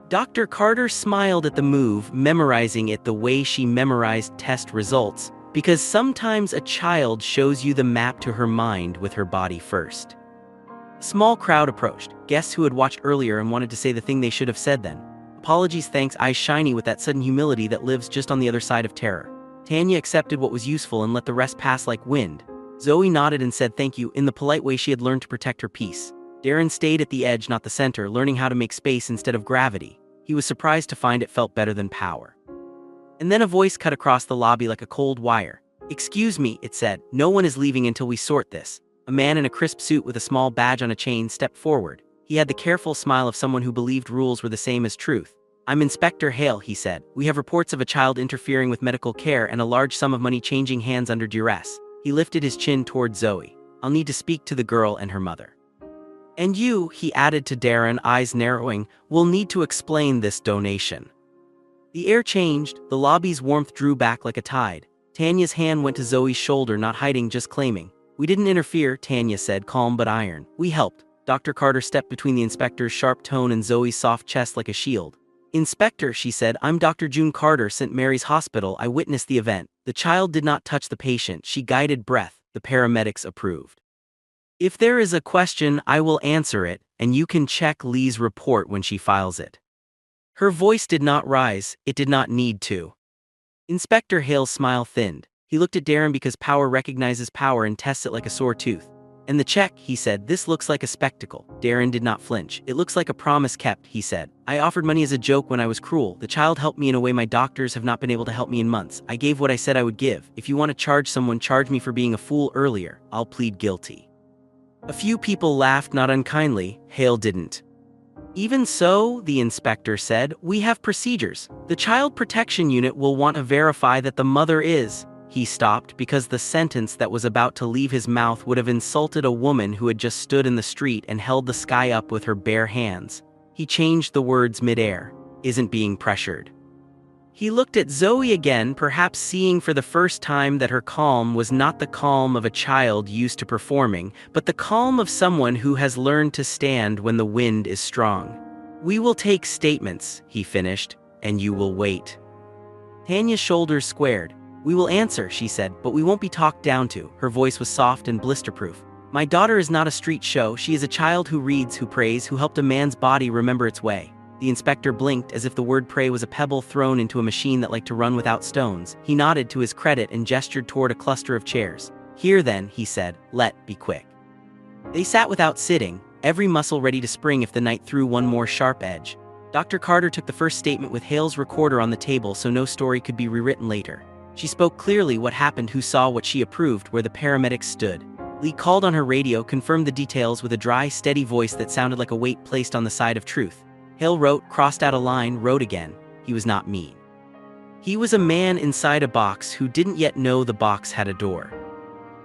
A: Dr. Carter smiled at the move, memorizing it the way she memorized test results, because sometimes a child shows you the map to her mind with her body first. A small crowd approached, guests who had watched earlier and wanted to say the thing they should have said then. Apologies, thanks, eyes shiny with that sudden humility that lives just on the other side of terror. Tanya accepted what was useful and let the rest pass like wind. Zoe nodded and said thank you in the polite way she had learned to protect her peace. Darren stayed at the edge, not the center, learning how to make space instead of gravity. He was surprised to find it felt better than power. And then a voice cut across the lobby like a cold wire. "Excuse me," it said, "no one is leaving until we sort this." A man in a crisp suit with a small badge on a chain stepped forward. He had the careful smile of someone who believed rules were the same as truth. "I'm Inspector Hale," he said. "We have reports of a child interfering with medical care and a large sum of money changing hands under duress." He lifted his chin toward Zoe. "I'll need to speak to the girl and her mother. And you," he added to Darren, eyes narrowing, "will need to explain this donation." The air changed, the lobby's warmth drew back like a tide. Tanya's hand went to Zoe's shoulder, not hiding, just claiming. "We didn't interfere," Tanya said, calm but iron. "We helped." Dr. Carter stepped between the inspector's sharp tone and Zoe's soft chest like a shield. "Inspector," she said, "I'm Dr. June Carter, St. Mary's Hospital. I witnessed the event. The child did not touch the patient. She guided breath. The paramedics approved. If there is a question, I will answer it, and you can check Lee's report when she files it." Her voice did not rise, it did not need to. Inspector Hale's smile thinned. He looked at Darren because power recognizes power and tests it like a sore tooth. "And the check," he said, "this looks like a spectacle." Darren did not flinch. "It looks like a promise kept," he said. "I offered money as a joke when I was cruel. The child helped me in a way my doctors have not been able to help me in months. I gave what I said I would give. If you want to charge someone, charge me for being a fool earlier. I'll plead guilty." A few people laughed, not unkindly. Hale didn't. "Even so," the inspector said, "we have procedures. The Child Protection Unit will want to verify that the mother is—" He stopped because the sentence that was about to leave his mouth would have insulted a woman who had just stood in the street and held the sky up with her bare hands. He changed the words mid-air. "Isn't being pressured." He looked at Zoe again, perhaps seeing for the first time that her calm was not the calm of a child used to performing, but the calm of someone who has learned to stand when the wind is strong. "We will take statements," he finished, "and you will wait." Tanya's shoulders squared. "We will answer," she said, "but we won't be talked down to." Her voice was soft and blisterproof. "My daughter is not a street show. She is a child who reads, who prays, who helped a man's body remember its way." The inspector blinked as if the word pray was a pebble thrown into a machine that liked to run without stones. He nodded to his credit and gestured toward a cluster of chairs. "Here then," he said, "be quick." They sat without sitting, every muscle ready to spring if the night threw one more sharp edge. Dr. Carter took the first statement with Hale's recorder on the table so no story could be rewritten later. She spoke clearly what happened, who saw what she approved, where the paramedics stood. Lee called on her radio, confirmed the details with a dry, steady voice that sounded like a weight placed on the side of truth. Hale wrote, crossed out a line, wrote again. He was not mean. He was a man inside a box who didn't yet know the box had a door.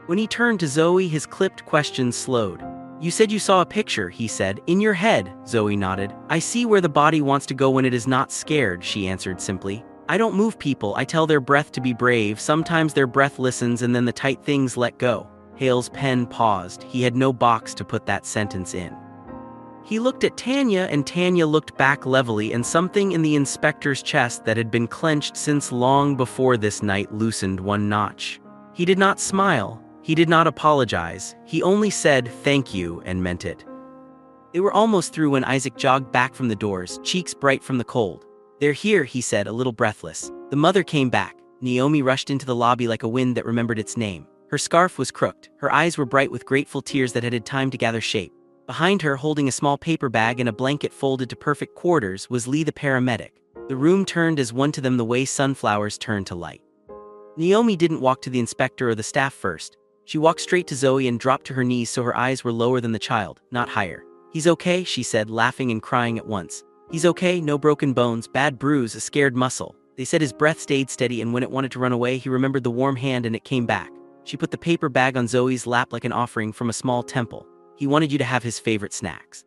A: When he turned to Zoe, his clipped questions slowed. "You said you saw a picture," he said. "In your head," Zoe nodded. "I see where the body wants to go when it is not scared," she answered simply. "I don't move people, I tell their breath to be brave. Sometimes their breath listens and then the tight things let go." Hale's pen paused. He had no box to put that sentence in. He looked at Tanya, and Tanya looked back levelly, and something in the inspector's chest that had been clenched since long before this night loosened one notch. He did not smile, he did not apologize, he only said thank you and meant it. They were almost through when Isaac jogged back from the doors, cheeks bright from the cold. "They're here," he said, a little breathless. The mother came back. Naomi rushed into the lobby like a wind that remembered its name. Her scarf was crooked, her eyes were bright with grateful tears that had time to gather shape. Behind her, holding a small paper bag and a blanket folded to perfect quarters, was Lee the paramedic. The room turned as one to them the way sunflowers turn to light. Naomi didn't walk to the inspector or the staff first. She walked straight to Zoe and dropped to her knees so her eyes were lower than the child, not higher. "He's okay," she said, laughing and crying at once. "He's okay, no broken bones, bad bruise, a scared muscle." They said his breath stayed steady, and when it wanted to run away, he remembered the warm hand and it came back. She put the paper bag on Zoe's lap like an offering from a small temple. "He wanted you to have his favorite snacks.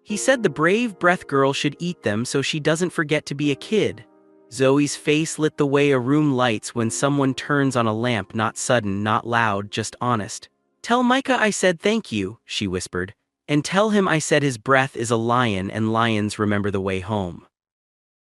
A: He said the brave breath girl should eat them so she doesn't forget to be a kid." Zoe's face lit the way a room lights when someone turns on a lamp, not sudden, not loud, just honest. "Tell Micah I said thank you," she whispered. "And tell him I said his breath is a lion and lions remember the way home."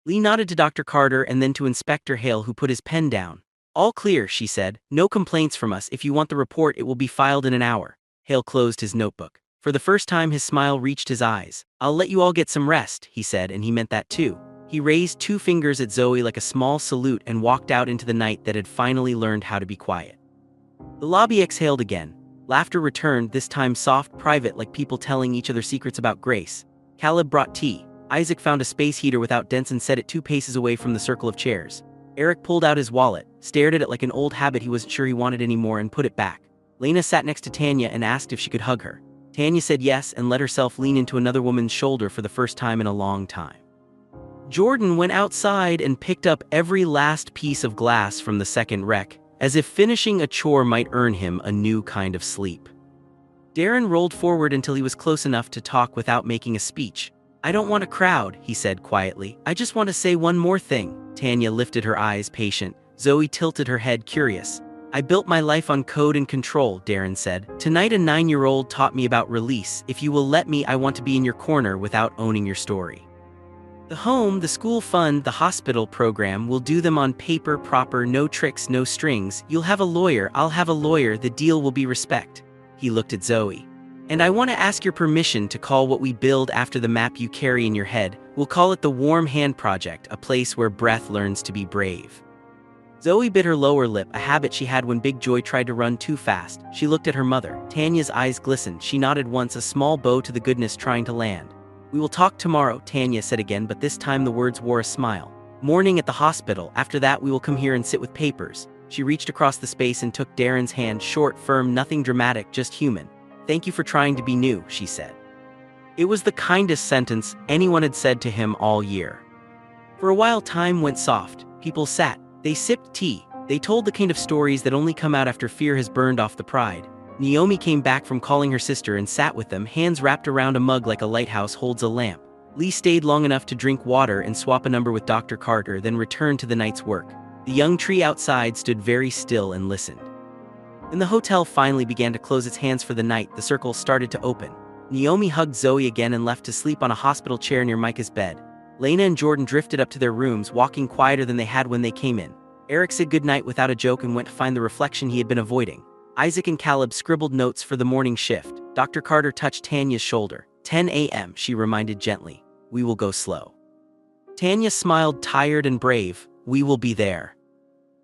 A: Lee nodded to Dr. Carter and then to Inspector Hale, who put his pen down. "All clear," she said. "No complaints from us. If you want the report, it will be filed in an hour." Hale closed his notebook. For the first time his smile reached his eyes. "I'll let you all get some rest," he said, and he meant that too. He raised 2 fingers at Zoe like a small salute and walked out into the night that had finally learned how to be quiet. The lobby exhaled again. Laughter returned, this time soft, private, like people telling each other secrets about Grace. Caleb brought tea. Isaac found a space heater without dents and set it 2 paces away from the circle of chairs. Eric pulled out his wallet, stared at it like an old habit he wasn't sure he wanted anymore, and put it back. Lena sat next to Tanya and asked if she could hug her. Tanya said yes and let herself lean into another woman's shoulder for the first time in a long time. Jordan went outside and picked up every last piece of glass from the second wreck, as if finishing a chore might earn him a new kind of sleep. Darren rolled forward until he was close enough to talk without making a speech. "I don't want a crowd," he said quietly. "I just want to say one more thing." Tanya lifted her eyes, patient. Zoe tilted her head, curious. "I built my life on code and control," Darren said. "Tonight a 9-year-old taught me about release. If you will let me, I want to be in your corner without owning your story. The home, the school fund, the hospital program, will do them on paper, proper, no tricks, no strings. You'll have a lawyer, I'll have a lawyer, the deal will be respect." He looked at Zoe. "And I want to ask your permission to call what we build after the map you carry in your head. We'll call it the Warm Hand Project, a place where breath learns to be brave." Zoe bit her lower lip, a habit she had when Big Joy tried to run too fast. She looked at her mother. Tanya's eyes glistened. She nodded once, a small bow to the goodness trying to land. "We will talk tomorrow," Tanya said again, but this time the words wore a smile. "Morning at the hospital. After that we will come here and sit with papers." She reached across the space and took Darren's hand, short, firm, nothing dramatic, just human. "Thank you for trying to be new," she said. It was the kindest sentence anyone had said to him all year. For a while time went soft. People sat. They sipped tea. They told the kind of stories that only come out after fear has burned off the pride. Naomi came back from calling her sister and sat with them, hands wrapped around a mug like a lighthouse holds a lamp. Lee stayed long enough to drink water and swap a number with Dr. Carter, then returned to the night's work. The young tree outside stood very still and listened. When the hotel finally began to close its hands for the night, the circle started to open. Naomi hugged Zoe again and left to sleep on a hospital chair near Micah's bed. Lena and Jordan drifted up to their rooms, walking quieter than they had when they came in. Eric said goodnight without a joke and went to find the reflection he had been avoiding. Isaac and Caleb scribbled notes for the morning shift. Dr. Carter touched Tanya's shoulder. 10 a.m., she reminded gently. "We will go slow." Tanya smiled, tired and brave. "We will be there."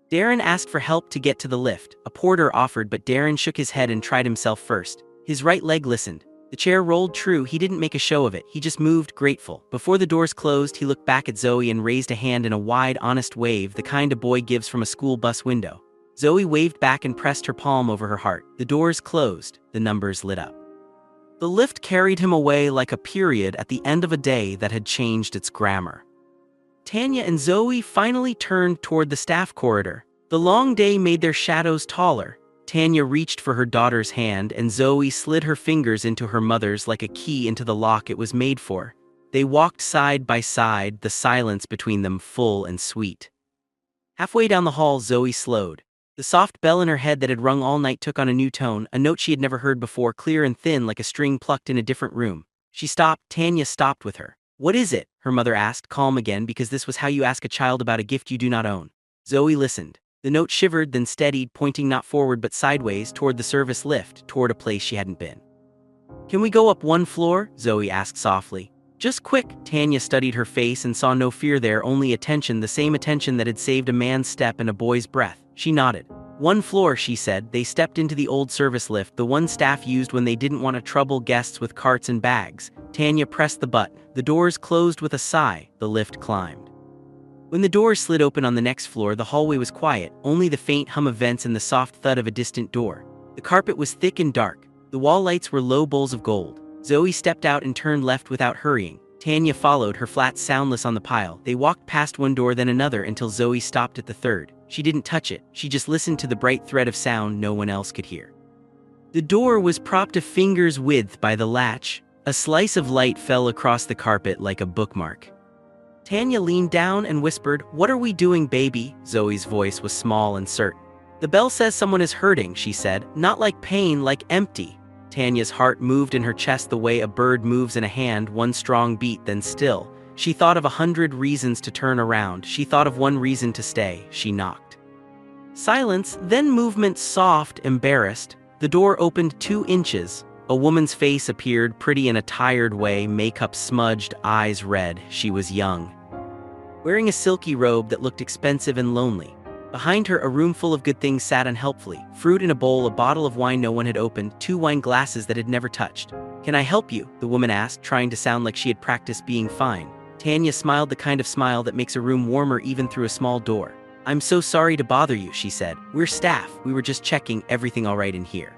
A: Darren asked for help to get to the lift. A porter offered, but Darren shook his head and tried himself first. His right leg listened. The chair rolled true. He didn't make a show of it. He just moved, grateful. Before the doors closed, he looked back at Zoe and raised a hand in a wide, honest wave, the kind a boy gives from a school bus window. Zoe waved back and pressed her palm over her heart. The doors closed. The numbers lit up. The lift carried him away like a period at the end of a day that had changed its grammar. Tanya and Zoe finally turned toward the staff corridor. The long day made their shadows taller. Tanya reached for her daughter's hand, and Zoe slid her fingers into her mother's like a key into the lock it was made for. They walked side by side, the silence between them full and sweet. Halfway down the hall, Zoe slowed. The soft bell in her head that had rung all night took on a new tone, a note she had never heard before, clear and thin like a string plucked in a different room. She stopped. Tanya stopped with her. "What is it?" her mother asked, calm again, because this was how you ask a child about a gift you do not own. Zoe listened. The note shivered, then steadied, pointing not forward but sideways toward the service lift, toward a place she hadn't been. "Can we go up one floor?" Zoe asked softly. "Just quick." Tanya studied her face and saw no fear there, only attention, the same attention that had saved a man's step and a boy's breath. She nodded. "One floor," she said. They stepped into the old service lift, the one staff used when they didn't want to trouble guests with carts and bags. Tanya pressed the button. The doors closed with a sigh. The lift climbed. When the doors slid open on the next floor, the hallway was quiet, only the faint hum of vents and the soft thud of a distant door. The carpet was thick and dark. The wall lights were low bowls of gold. Zoe stepped out and turned left without hurrying. Tanya followed, her flat soundless on the pile. They walked past one door, then another, until Zoe stopped at the third. She didn't touch it. She just listened to the bright thread of sound no one else could hear. The door was propped a finger's width by the latch. A slice of light fell across the carpet like a bookmark. Tanya leaned down and whispered, "What are we doing, baby?" Zoe's voice was small and certain. "The bell says someone is hurting," she said. "Not like pain, like empty." Tanya's heart moved in her chest the way a bird moves in a hand, one strong beat, then still. She thought of 100 reasons to turn around. She thought of one reason to stay. She knocked. Silence, then movement, soft, embarrassed. The door opened 2 inches. A woman's face appeared, pretty in a tired way, makeup smudged, eyes red. She was young, wearing a silky robe that looked expensive and lonely. Behind her, a room full of good things sat unhelpfully. Fruit in a bowl, a bottle of wine no one had opened, 2 wine glasses that had never touched. "Can I help you?" the woman asked, trying to sound like she had practiced being fine. Tanya smiled, the kind of smile that makes a room warmer even through a small door. "I'm so sorry to bother you," she said. "We're staff. We were just checking. Everything all right in here?"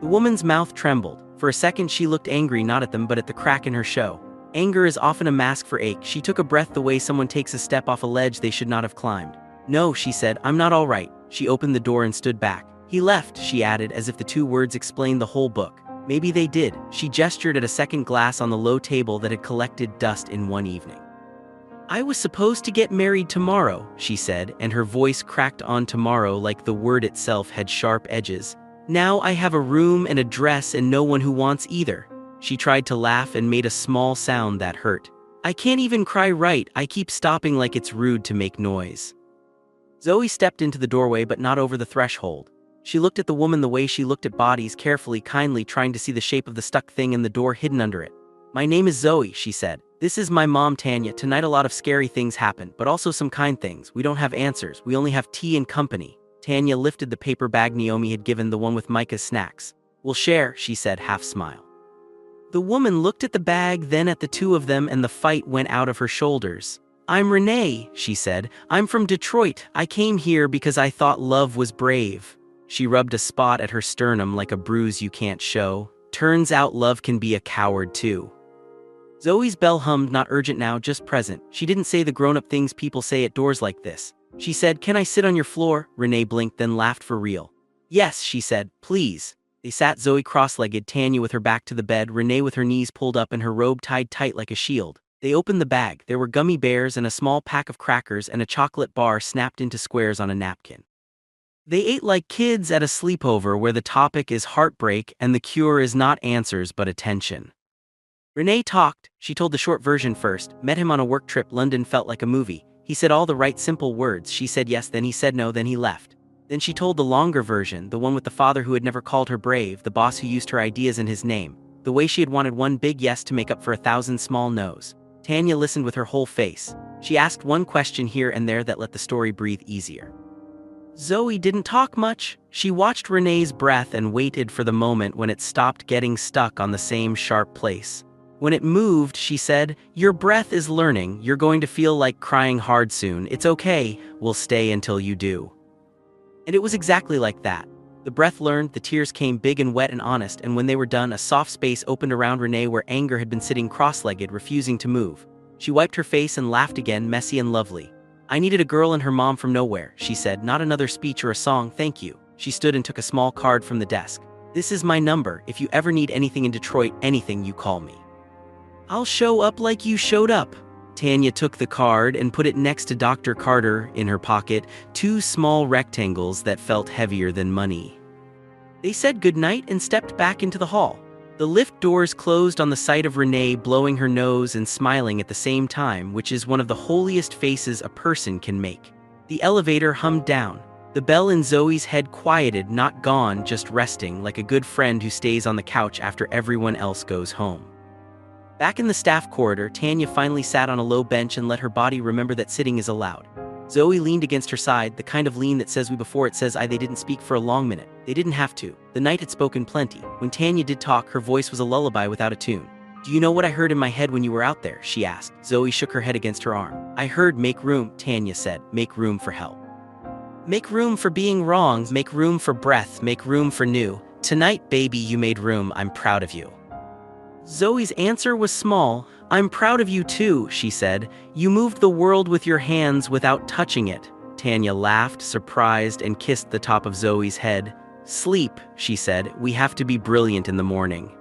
A: The woman's mouth trembled. For a second she looked angry, not at them but at the crack in her show. Anger is often a mask for ache. She took a breath the way someone takes a step off a ledge they should not have climbed. "No," she said, "I'm not all right." She opened the door and stood back. "He left," she added, as if the 2 words explained the whole book. "Maybe they did." She gestured at a second glass on the low table that had collected dust in one evening. "I was supposed to get married tomorrow," she said, and her voice cracked on tomorrow like the word itself had sharp edges. "Now I have a room and a dress and no one who wants either." She tried to laugh and made a small sound that hurt. "I can't even cry right. I keep stopping like it's rude to make noise." Zoe stepped into the doorway but not over the threshold. She looked at the woman the way she looked at bodies, carefully, kindly, trying to see the shape of the stuck thing and the door hidden under it. "My name is Zoe," she said. "This is my mom, Tanya. Tonight a lot of scary things happen, but also some kind things. We don't have answers. We only have tea and company." Tanya lifted the paper bag Naomi had given, the one with Micah's snacks. "We'll share," she said, half-smile. The woman looked at the bag, then at the 2 of them, and the fight went out of her shoulders. "I'm Renee," she said. "I'm from Detroit. I came here because I thought love was brave." She rubbed a spot at her sternum like a bruise you can't show. "Turns out love can be a coward too." Zoe's bell hummed, not urgent now, just present. She didn't say the grown-up things people say at doors like this. She said, "Can I sit on your floor?" Renee blinked, then laughed for real. "Yes," she said, "please." They sat, Zoe cross-legged, Tanya with her back to the bed, Renee with her knees pulled up and her robe tied tight like a shield. They opened the bag. There were gummy bears and a small pack of crackers and a chocolate bar snapped into squares on a napkin. They ate like kids at a sleepover where the topic is heartbreak and the cure is not answers but attention. Renee talked. She told the short version first. "Met him on a work trip. London felt like a movie. He said all the right simple words. She said yes, then he said no, then he left." Then she told the longer version, the one with the father who had never called her brave, the boss who used her ideas in his name, the way she had wanted one big yes to make up for 1,000 small no's. Tanya listened with her whole face. She asked one question here and there that let the story breathe easier. Zoe didn't talk much. She watched Renee's breath and waited for the moment when it stopped getting stuck on the same sharp place. When it moved, she said, "Your breath is learning. You're going to feel like crying hard soon. It's okay. We'll stay until you do." And it was exactly like that. The breath learned, the tears came big and wet and honest, and when they were done, a soft space opened around Renee where anger had been sitting cross-legged, refusing to move. She wiped her face and laughed again, messy and lovely. "I needed a girl and her mom from nowhere," she said, "not another speech or a song, thank you." She stood and took a small card from the desk. "This is my number. If you ever need anything in Detroit, anything, you call me. I'll show up like you showed up." Tanya took the card and put it next to Dr. Carter in her pocket, 2 small rectangles that felt heavier than money. They said goodnight and stepped back into the hall. The lift doors closed on the sight of Renee blowing her nose and smiling at the same time, which is one of the holiest faces a person can make. The elevator hummed down. The bell in Zoe's head quieted, not gone, just resting, like a good friend who stays on the couch after everyone else goes home. Back in the staff corridor, Tanya finally sat on a low bench and let her body remember that sitting is allowed. Zoe leaned against her side, the kind of lean that says we before it says I. They didn't speak for a long minute. They didn't have to. The night had spoken plenty. When Tanya did talk, her voice was a lullaby without a tune. "Do you know what I heard in my head when you were out there?" she asked. Zoe shook her head against her arm. "I heard make room," Tanya said. "Make room for help. Make room for being wrong, make room for breath, make room for new. Tonight, baby, you made room. I'm proud of you." Zoe's answer was small. "I'm proud of you too," she said. "You moved the world with your hands without touching it." Tanya laughed, surprised, and kissed the top of Zoe's head. "Sleep," she said. "We have to be brilliant in the morning."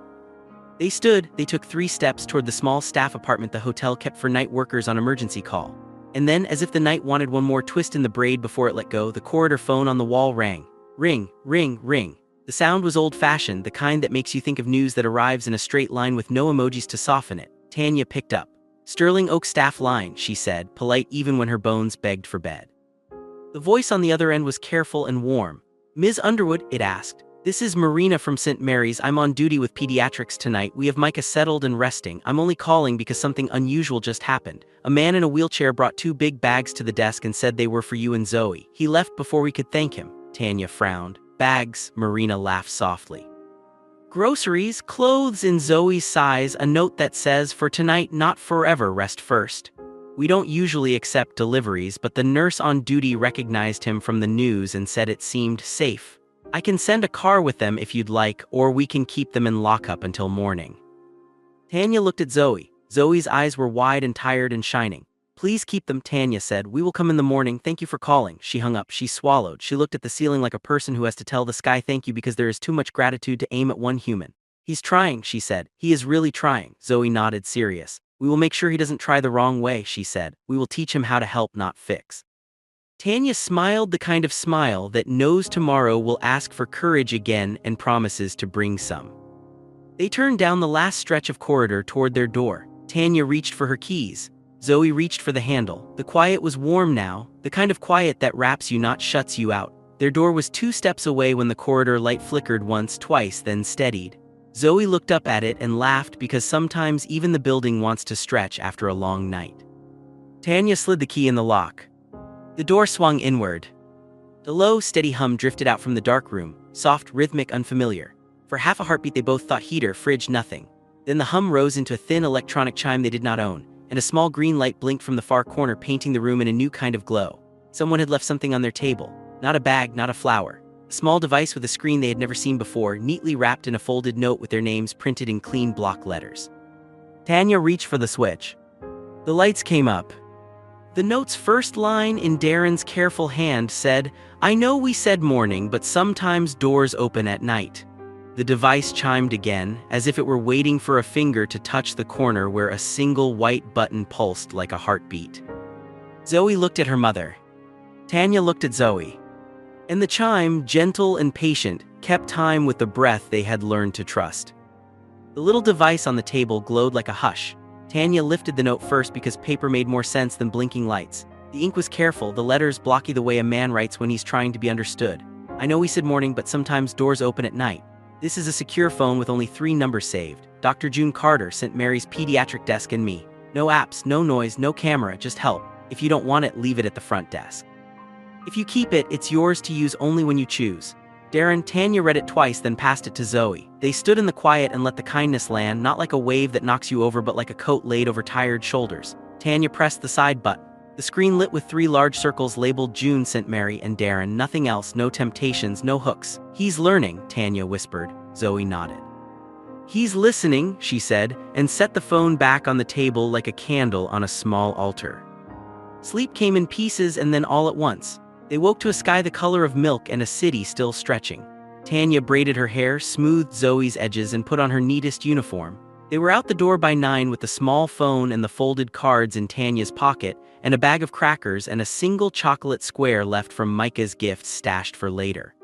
A: They took 3 steps toward the small staff apartment the hotel kept for night workers on emergency call. And then, as if the night wanted one more twist in the braid before it let go, the corridor phone on the wall rang. Ring, ring, ring. The sound was old-fashioned, the kind that makes you think of news that arrives in a straight line with no emojis to soften it. Tanya picked up. "Sterling Oak staff line," she said, polite even when her bones begged for bed. The voice on the other end was careful and warm. "Ms. Underwood," it asked. "This is Marina from St. Mary's. I'm on duty with pediatrics tonight. We have Micah settled and resting. I'm only calling because something unusual just happened. A man in a wheelchair brought 2 big bags to the desk and said they were for you and Zoe. He left before we could thank him." Tanya frowned. "Bags," Marina laughed softly. "Groceries, clothes in Zoe's size, a note that says, 'For tonight, not forever, rest first.' We don't usually accept deliveries, but the nurse on duty recognized him from the news and said it seemed safe. I can send a car with them if you'd like, or we can keep them in lockup until morning." Tanya looked at Zoe. Zoe's eyes were wide and tired and shining. "Please keep them," Tanya said. "We will come in the morning. Thank you for calling." She hung up. She swallowed. She looked at the ceiling like a person who has to tell the sky thank you because there is too much gratitude to aim at one human. "He's trying," she said. "He is really trying." Zoe nodded, serious. "We will make sure he doesn't try the wrong way," she said. "We will teach him how to help, not fix." Tanya smiled, the kind of smile that knows tomorrow will ask for courage again and promises to bring some. They turned down the last stretch of corridor toward their door. Tanya reached for her keys. Zoe reached for the handle. The quiet was warm now, the kind of quiet that wraps you, not shuts you out. Their door was 2 steps away when the corridor light flickered once, twice, then steadied. Zoe looked up at it and laughed because sometimes even the building wants to stretch after a long night. Tanya slid the key in the lock. The door swung inward. The low, steady hum drifted out from the dark room, soft, rhythmic, unfamiliar. For half a heartbeat they both thought heater, fridge, nothing. Then the hum rose into a thin electronic chime they did not own, and a small green light blinked from the far corner, painting the room in a new kind of glow. Someone had left something on their table. Not a bag, not a flower. A small device with a screen they had never seen before, neatly wrapped in a folded note with their names printed in clean block letters. Tanya reached for the switch. The lights came up. The note's first line in Darren's careful hand said, "I know we said morning, but sometimes doors open at night." The device chimed again, as if it were waiting for a finger to touch the corner where a single white button pulsed like a heartbeat. Zoe looked at her mother. Tanya looked at Zoe. And the chime, gentle and patient, kept time with the breath they had learned to trust. The little device on the table glowed like a hush. Tanya lifted the note first because paper made more sense than blinking lights. The ink was careful, the letters blocky the way a man writes when he's trying to be understood. "I know we said morning, but sometimes doors open at night. This is a secure phone with only 3 numbers saved. Dr. June Carter, St. Mary's pediatric desk, and me. No apps, no noise, no camera, just help. If you don't want it, leave it at the front desk. If you keep it, it's yours to use only when you choose." Darren. Tanya read it twice, then passed it to Zoe. They stood in the quiet and let the kindness land, not like a wave that knocks you over but like a coat laid over tired shoulders. Tanya pressed the side button. The screen lit with 3 large circles labeled June, St. Mary, and Darren. Nothing else, no temptations, no hooks. "He's learning," Tanya whispered. Zoe nodded. "He's listening," she said, and set the phone back on the table like a candle on a small altar. Sleep came in pieces and then all at once. They woke to a sky the color of milk and a city still stretching. Tanya braided her hair, smoothed Zoe's edges, and put on her neatest uniform. They were out the door by 9 with the small phone and the folded cards in Tanya's pocket, and a bag of crackers and a single chocolate square left from Micah's gifts stashed for later.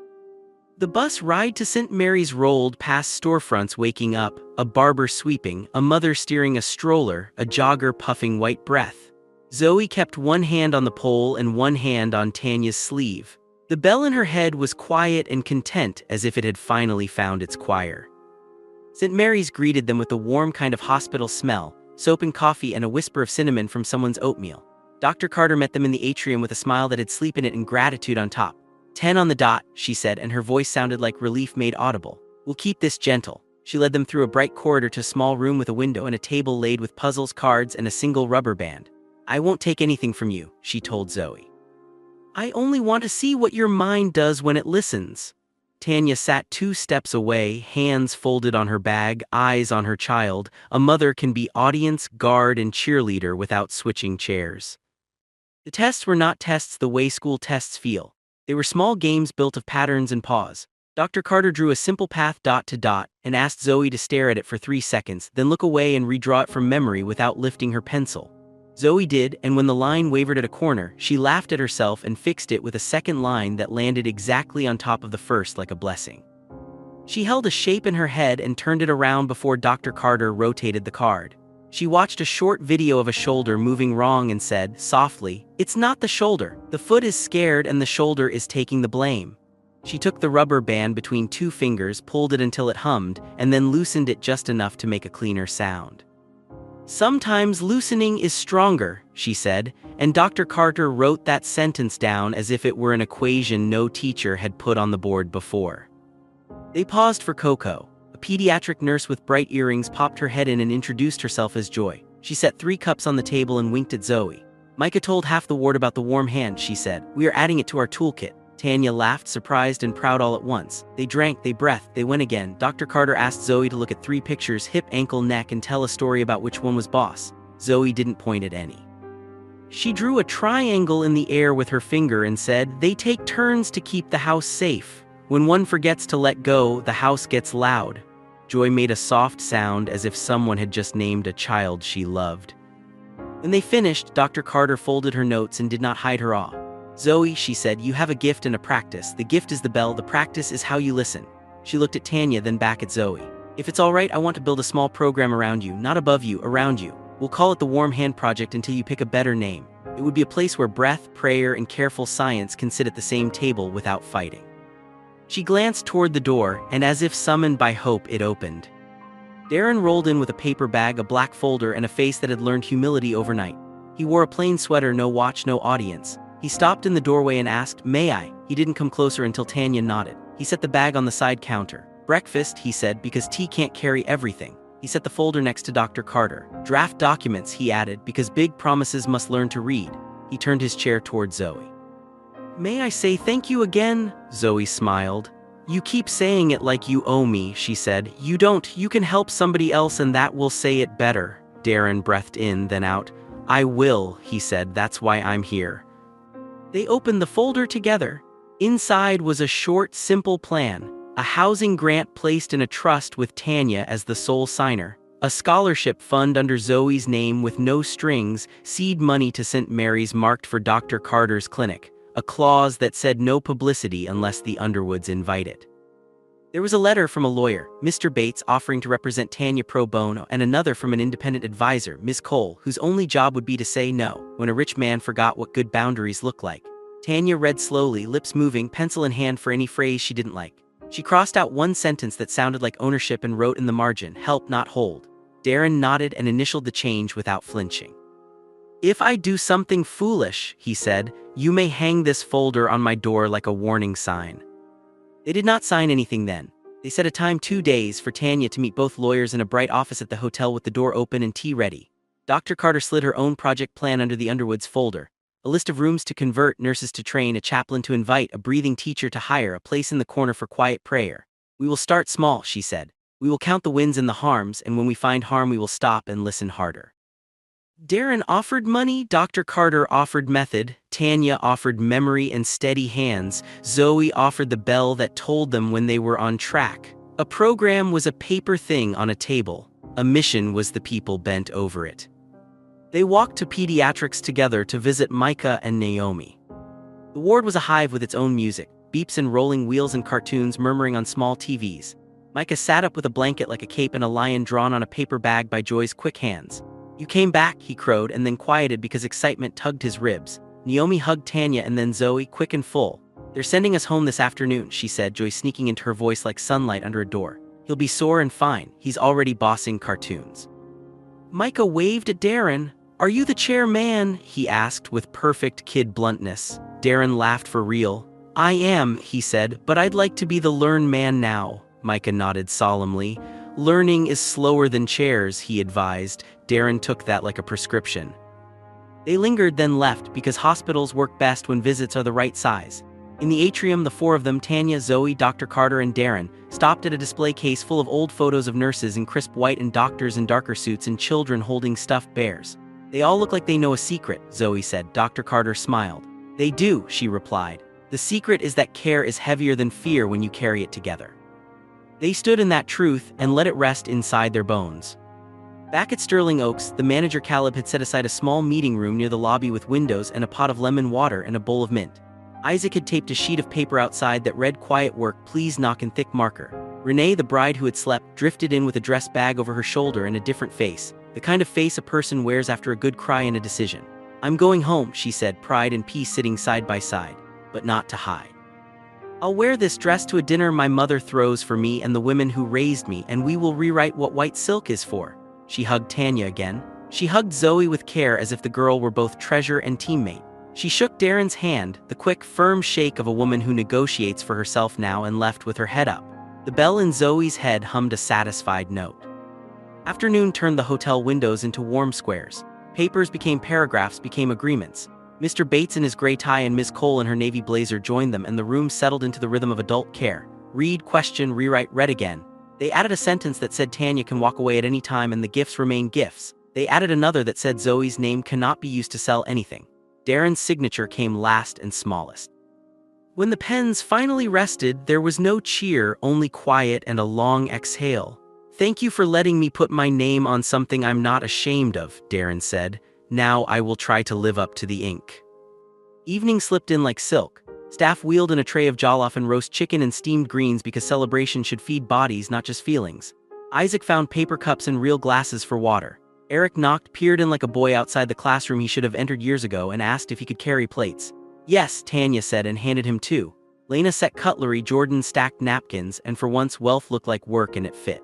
A: The bus ride to St. Mary's rolled past storefronts waking up, a barber sweeping, a mother steering a stroller, a jogger puffing white breath. Zoe kept one hand on the pole and one hand on Tanya's sleeve. The bell in her head was quiet and content, as if it had finally found its choir. St. Mary's greeted them with a warm kind of hospital smell, soap and coffee and a whisper of cinnamon from someone's oatmeal. Dr. Carter met them in the atrium with a smile that had sleep in it and gratitude on top. 10 on the dot, she said, and her voice sounded like relief made audible. We'll keep this gentle. She led them through a bright corridor to a small room with a window and a table laid with puzzles, cards, and a single rubber band. I won't take anything from you, she told Zoe. I only want to see what your mind does when it listens. Tanya sat 2 steps away, hands folded on her bag, eyes on her child. A mother can be audience, guard, and cheerleader without switching chairs. The tests were not tests the way school tests feel. They were small games built of patterns and pause. Dr. Carter drew a simple path dot to dot and asked Zoe to stare at it for 3 seconds, then look away and redraw it from memory without lifting her pencil. Zoe did, and when the line wavered at a corner, she laughed at herself and fixed it with a second line that landed exactly on top of the first like a blessing. She held a shape in her head and turned it around before Dr. Carter rotated the card. She watched a short video of a shoulder moving wrong and said, softly, "It's not the shoulder. The foot is scared and the shoulder is taking the blame." She took the rubber band between 2 fingers, pulled it until it hummed, and then loosened it just enough to make a cleaner sound. Sometimes loosening is stronger, she said, and Dr. Carter wrote that sentence down as if it were an equation no teacher had put on the board before. They paused for Coco. A pediatric nurse with bright earrings popped her head in and introduced herself as Joy. She set 3 cups on the table and winked at Zoe. Micah told half the ward about the warm hand, she said. We are adding it to our toolkit. Tanya laughed, surprised and proud all at once. They drank, they breathed, they went again. Dr. Carter asked Zoe to look at 3 pictures, hip, ankle, neck, and tell a story about which one was boss. Zoe didn't point at any. She drew a triangle in the air with her finger and said, they take turns to keep the house safe. When one forgets to let go, the house gets loud. Joy made a soft sound as if someone had just named a child she loved. When they finished, Dr. Carter folded her notes and did not hide her awe. Zoe, she said, you have a gift and a practice. The gift is the bell, the practice is how you listen. She looked at Tanya, then back at Zoe. If it's all right, I want to build a small program around you, not above you, around you. We'll call it the Warm Hand Project until you pick a better name. It would be a place where breath, prayer, and careful science can sit at the same table without fighting. She glanced toward the door, and as if summoned by hope, it opened. Darren rolled in with a paper bag, a black folder, and a face that had learned humility overnight. He wore a plain sweater, no watch, no audience. He stopped in the doorway and asked, may I? He didn't come closer until Tanya nodded. He set the bag on the side counter. Breakfast, he said, because tea can't carry everything. He set the folder next to Dr. Carter. Draft documents, he added, because big promises must learn to read. He turned his chair toward Zoe. May I say thank you again? Zoe smiled. You keep saying it like you owe me, she said. You don't. You can help somebody else and that will say it better. Darren breathed in, then out. I will, he said. That's why I'm here. They opened the folder together. Inside was a short, simple plan. A housing grant placed in a trust with Tanya as the sole signer. A scholarship fund under Zoe's name with no strings, seed money to St. Mary's marked for Dr. Carter's clinic. A clause that said no publicity unless the Underwoods invited. There was a letter from a lawyer, Mr. Bates, offering to represent Tanya pro bono, and another from an independent advisor, Ms. Cole, whose only job would be to say no, when a rich man forgot what good boundaries look like. Tanya read slowly, lips moving, pencil in hand for any phrase she didn't like. She crossed out one sentence that sounded like ownership and wrote in the margin, help not hold. Darren nodded and initialed the change without flinching. If I do something foolish, he said, you may hang this folder on my door like a warning sign. They did not sign anything then. They set a time 2 days for Tanya to meet both lawyers in a bright office at the hotel with the door open and tea ready. Dr. Carter slid her own project plan under the Underwoods folder. A list of rooms to convert, nurses to train, a chaplain to invite, a breathing teacher to hire, a place in the corner for quiet prayer. We will start small, she said. We will count the wins and the harms, and when we find harm we will stop and listen harder. Darren offered money, Dr. Carter offered method, Tanya offered memory and steady hands, Zoe offered the bell that told them when they were on track. A program was a paper thing on a table. A mission was the people bent over it. They walked to pediatrics together to visit Micah and Naomi. The ward was a hive with its own music, beeps and rolling wheels and cartoons murmuring on small TVs. Micah sat up with a blanket like a cape and a lion drawn on a paper bag by Joy's quick hands. "You came back," he crowed, and then quieted because excitement tugged his ribs. Naomi hugged Tanya and then Zoe, quick and full. "They're sending us home this afternoon," she said, joy sneaking into her voice like sunlight under a door. "He'll be sore and fine. He's already bossing cartoons." Micah waved at Darren. "Are you the chairman?" he asked with perfect kid bluntness. Darren laughed for real. "I am," he said, "but I'd like to be the learn man now." Micah nodded solemnly. "Learning is slower than chairs," he advised. Darren took that like a prescription. They lingered, then left, because hospitals work best when visits are the right size. In the atrium, the four of them, Tanya, Zoe, Dr. Carter, and Darren, stopped at a display case full of old photos of nurses in crisp white and doctors in darker suits and children holding stuffed bears. "They all look like they know a secret," Zoe said. Dr. Carter smiled. "They do," she replied. "The secret is that care is heavier than fear when you carry it together." They stood in that truth and let it rest inside their bones. Back at Sterling Oaks, the manager Caleb had set aside a small meeting room near the lobby with windows and a pot of lemon water and a bowl of mint. Isaac had taped a sheet of paper outside that read "Quiet work, please," knock in thick marker. Renee, the bride who had slept, drifted in with a dress bag over her shoulder and a different face, the kind of face a person wears after a good cry and a decision. "I'm going home," she said, pride and peace sitting side by side, but not to hide. "I'll wear this dress to a dinner my mother throws for me and the women who raised me, and we will rewrite what white silk is for." She hugged Tanya again. She hugged Zoe with care as if the girl were both treasure and teammate. She shook Darren's hand, the quick, firm shake of a woman who negotiates for herself now, and left with her head up. The bell in Zoe's head hummed a satisfied note. Afternoon turned the hotel windows into warm squares. Papers became paragraphs, became agreements. Mr. Bates in his gray tie and Miss Cole in her navy blazer joined them, and the room settled into the rhythm of adult care. Read, question, rewrite, read again. They added a sentence that said Tanya can walk away at any time and the gifts remain gifts. They added another that said Zoe's name cannot be used to sell anything. Darren's signature came last and smallest. When the pens finally rested, there was no cheer, only quiet and a long exhale. "Thank you for letting me put my name on something I'm not ashamed of," Darren said. "Now I will try to live up to the ink." Evening slipped in like silk. Staff wheeled in a tray of jollof and roast chicken and steamed greens because celebration should feed bodies, not just feelings. Isaac found paper cups and real glasses for water. Eric knocked, peered in like a boy outside the classroom he should have entered years ago, and asked if he could carry plates. "Yes," Tanya said, and handed him two. Lena set cutlery, Jordan stacked napkins, and for once wealth looked like work and it fit.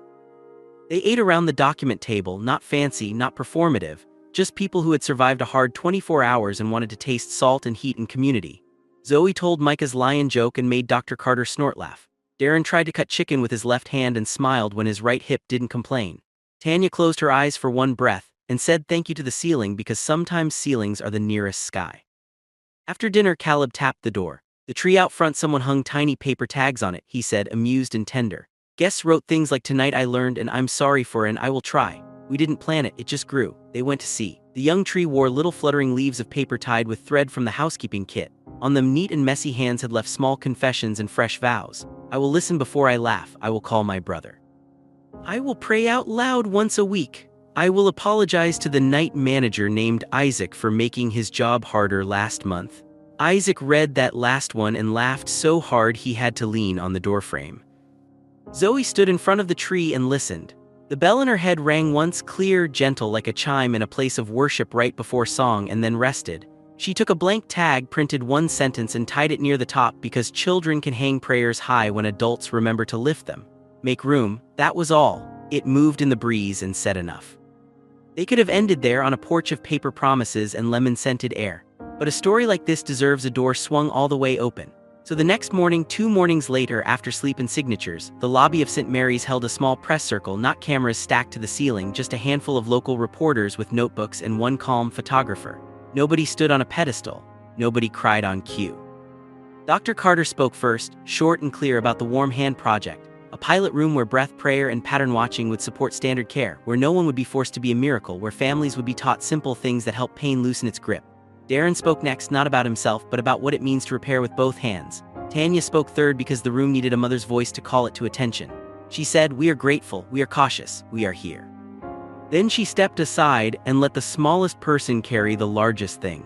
A: They ate around the document table, not fancy, not performative, just people who had survived a hard 24 hours and wanted to taste salt and heat and community. Zoe told Micah's lion joke and made Dr. Carter snort laugh. Darren tried to cut chicken with his left hand and smiled when his right hip didn't complain. Tanya closed her eyes for one breath and said thank you to the ceiling, because sometimes ceilings are the nearest sky. After dinner, Caleb tapped the door. "The tree out front, someone hung tiny paper tags on it," he said, amused and tender. "Guests wrote things like 'Tonight I learned' and 'I'm sorry for' and 'I will try.' We didn't plan it, it just grew." They went to see. The young tree wore little fluttering leaves of paper tied with thread from the housekeeping kit. On them, neat and messy hands had left small confessions and fresh vows. "I will listen before I laugh. I will call my brother. I will pray out loud once a week. I will apologize to the night manager named Isaac for making his job harder last month." Isaac read that last one and laughed so hard he had to lean on the doorframe. Zoe stood in front of the tree and listened. The bell in her head rang once, clear, gentle, like a chime in a place of worship right before song, and then rested. She took a blank tag, printed one sentence, and tied it near the top, because children can hang prayers high when adults remember to lift them. Make room, that was all. It moved in the breeze and said enough. They could have ended there on a porch of paper promises and lemon-scented air. But a story like this deserves a door swung all the way open. So the next morning, 2 mornings later, after sleep and signatures, the lobby of St. Mary's held a small press circle, not cameras stacked to the ceiling, just a handful of local reporters with notebooks and one calm photographer. Nobody stood on a pedestal. Nobody cried on cue. Dr. Carter spoke first, short and clear, about the Warm Hand Project, a pilot room where breath, prayer, and pattern watching would support standard care, where no one would be forced to be a miracle, where families would be taught simple things that help pain loosen its grip. Darren spoke next, not about himself, but about what it means to repair with both hands. Tanya spoke third because the room needed a mother's voice to call it to attention. She said, "We are grateful, we are cautious, we are here." Then she stepped aside and let the smallest person carry the largest thing.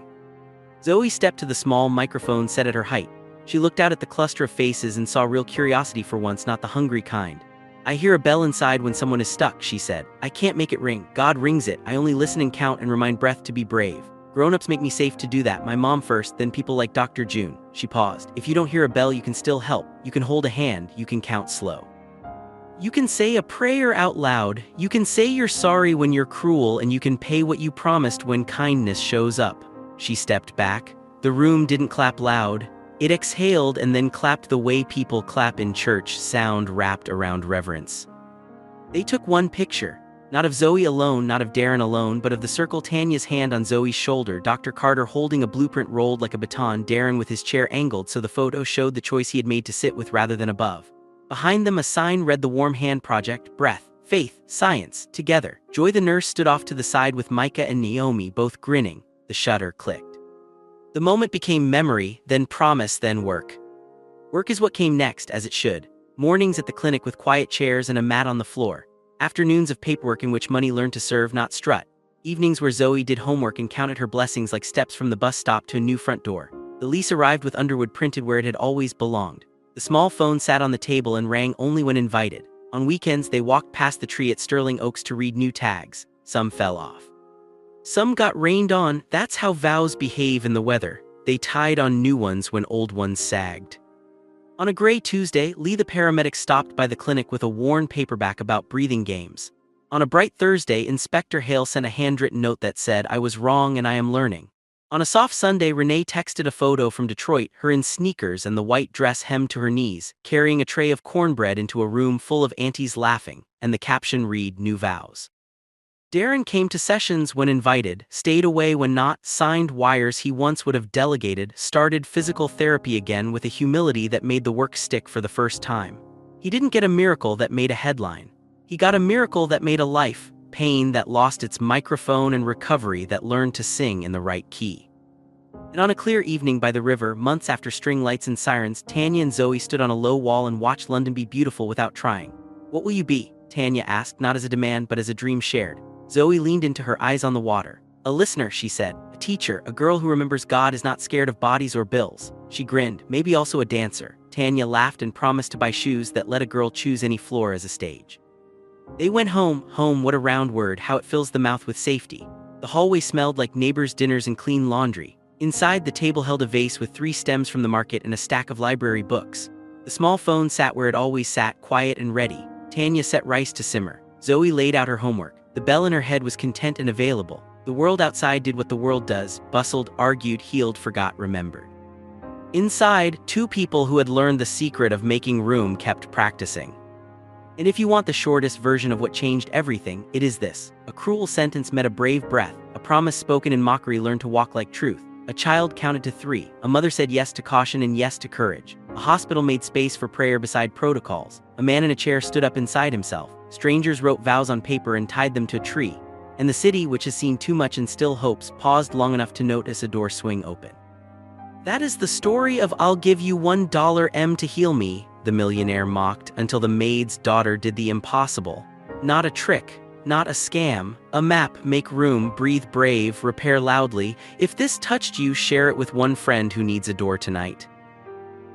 A: Zoe stepped to the small microphone set at her height. She looked out at the cluster of faces and saw real curiosity for once, not the hungry kind. I hear a bell inside when someone is stuck, she said. I can't make it ring. God rings it. I only listen and count and remind breath to be brave. Grown-ups make me safe to do that. My mom first, then people like Dr. June. She paused. If you don't hear a bell, you can still help. You can hold a hand. You can count slow. You can say a prayer out loud. You can say you're sorry when you're cruel, and you can pay what you promised when kindness shows up. She stepped back. The room didn't clap loud. It exhaled and then clapped the way people clap in church, sound wrapped around reverence. They took one picture. Not of Zoe alone, not of Darren alone, but of the circle, Tanya's hand on Zoe's shoulder, Dr. Carter holding a blueprint rolled like a baton, Darren with his chair angled so the photo showed the choice he had made to sit with rather than above. Behind them a sign read the Warm Hand Project, breath, faith, science, together. Joy the nurse stood off to the side with Micah and Naomi both grinning. The shutter clicked. The moment became memory, then promise, then work. Work is what came next, as it should. Mornings at the clinic with quiet chairs and a mat on the floor. Afternoons of paperwork in which money learned to serve, not strut. Evenings where Zoe did homework and counted her blessings like steps from the bus stop to a new front door. The lease arrived with Underwood printed where it had always belonged. The small phone sat on the table and rang only when invited. On weekends, they walked past the tree at Sterling Oaks to read new tags. Some fell off. Some got rained on. That's how vows behave in the weather. They tied on new ones when old ones sagged. On a gray Tuesday, Lee the paramedic stopped by the clinic with a worn paperback about breathing games. On a bright Thursday, Inspector Hale sent a handwritten note that said, I was wrong and I am learning. On a soft Sunday, Renee texted a photo from Detroit, her in sneakers and the white dress hemmed to her knees, carrying a tray of cornbread into a room full of aunties laughing, and the caption read, New Vows. Darren came to sessions when invited, stayed away when not, signed wires he once would have delegated, started physical therapy again with a humility that made the work stick for the first time. He didn't get a miracle that made a headline. He got a miracle that made a life, pain that lost its microphone and recovery that learned to sing in the right key. And on a clear evening by the river, months after string lights and sirens, Tanya and Zoe stood on a low wall and watched London be beautiful without trying. What will you be? Tanya asked, not as a demand but as a dream shared. Zoe leaned into her, eyes on the water. A listener, she said. A teacher, a girl who remembers God is not scared of bodies or bills. She grinned. Maybe also a dancer. Tanya laughed and promised to buy shoes that let a girl choose any floor as a stage. They went home. Home, what a round word, how it fills the mouth with safety. The hallway smelled like neighbors' dinners and clean laundry. Inside, the table held a vase with 3 stems from the market and a stack of library books. The small phone sat where it always sat, quiet and ready. Tanya set rice to simmer. Zoe laid out her homework. The bell in her head was content and available. The world outside did what the world does, bustled, argued, healed, forgot, remembered. Inside, 2 people who had learned the secret of making room kept practicing. And if you want the shortest version of what changed everything, it is this. A cruel sentence met a brave breath. A promise spoken in mockery learned to walk like truth. A child counted to 3. A mother said yes to caution and yes to courage. A hospital made space for prayer beside protocols. A man in a chair stood up inside himself. Strangers wrote vows on paper and tied them to a tree. And the city, which has seen too much and still hopes, paused long enough to notice a door swing open. That is the story of I'll give you $1 to heal me, the millionaire mocked, until the maid's daughter did the impossible. Not a trick, not a scam, a map, make room, breathe brave, repair loudly. If this touched you, share it with one friend who needs a door tonight.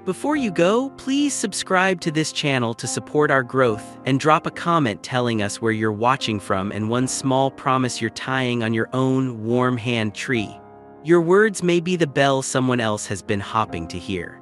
A: Before you go, please subscribe to this channel to support our growth and drop a comment telling us where you're watching from and one small promise you're tying on your own warm hand tree. Your words may be the bell someone else has been hopping to hear.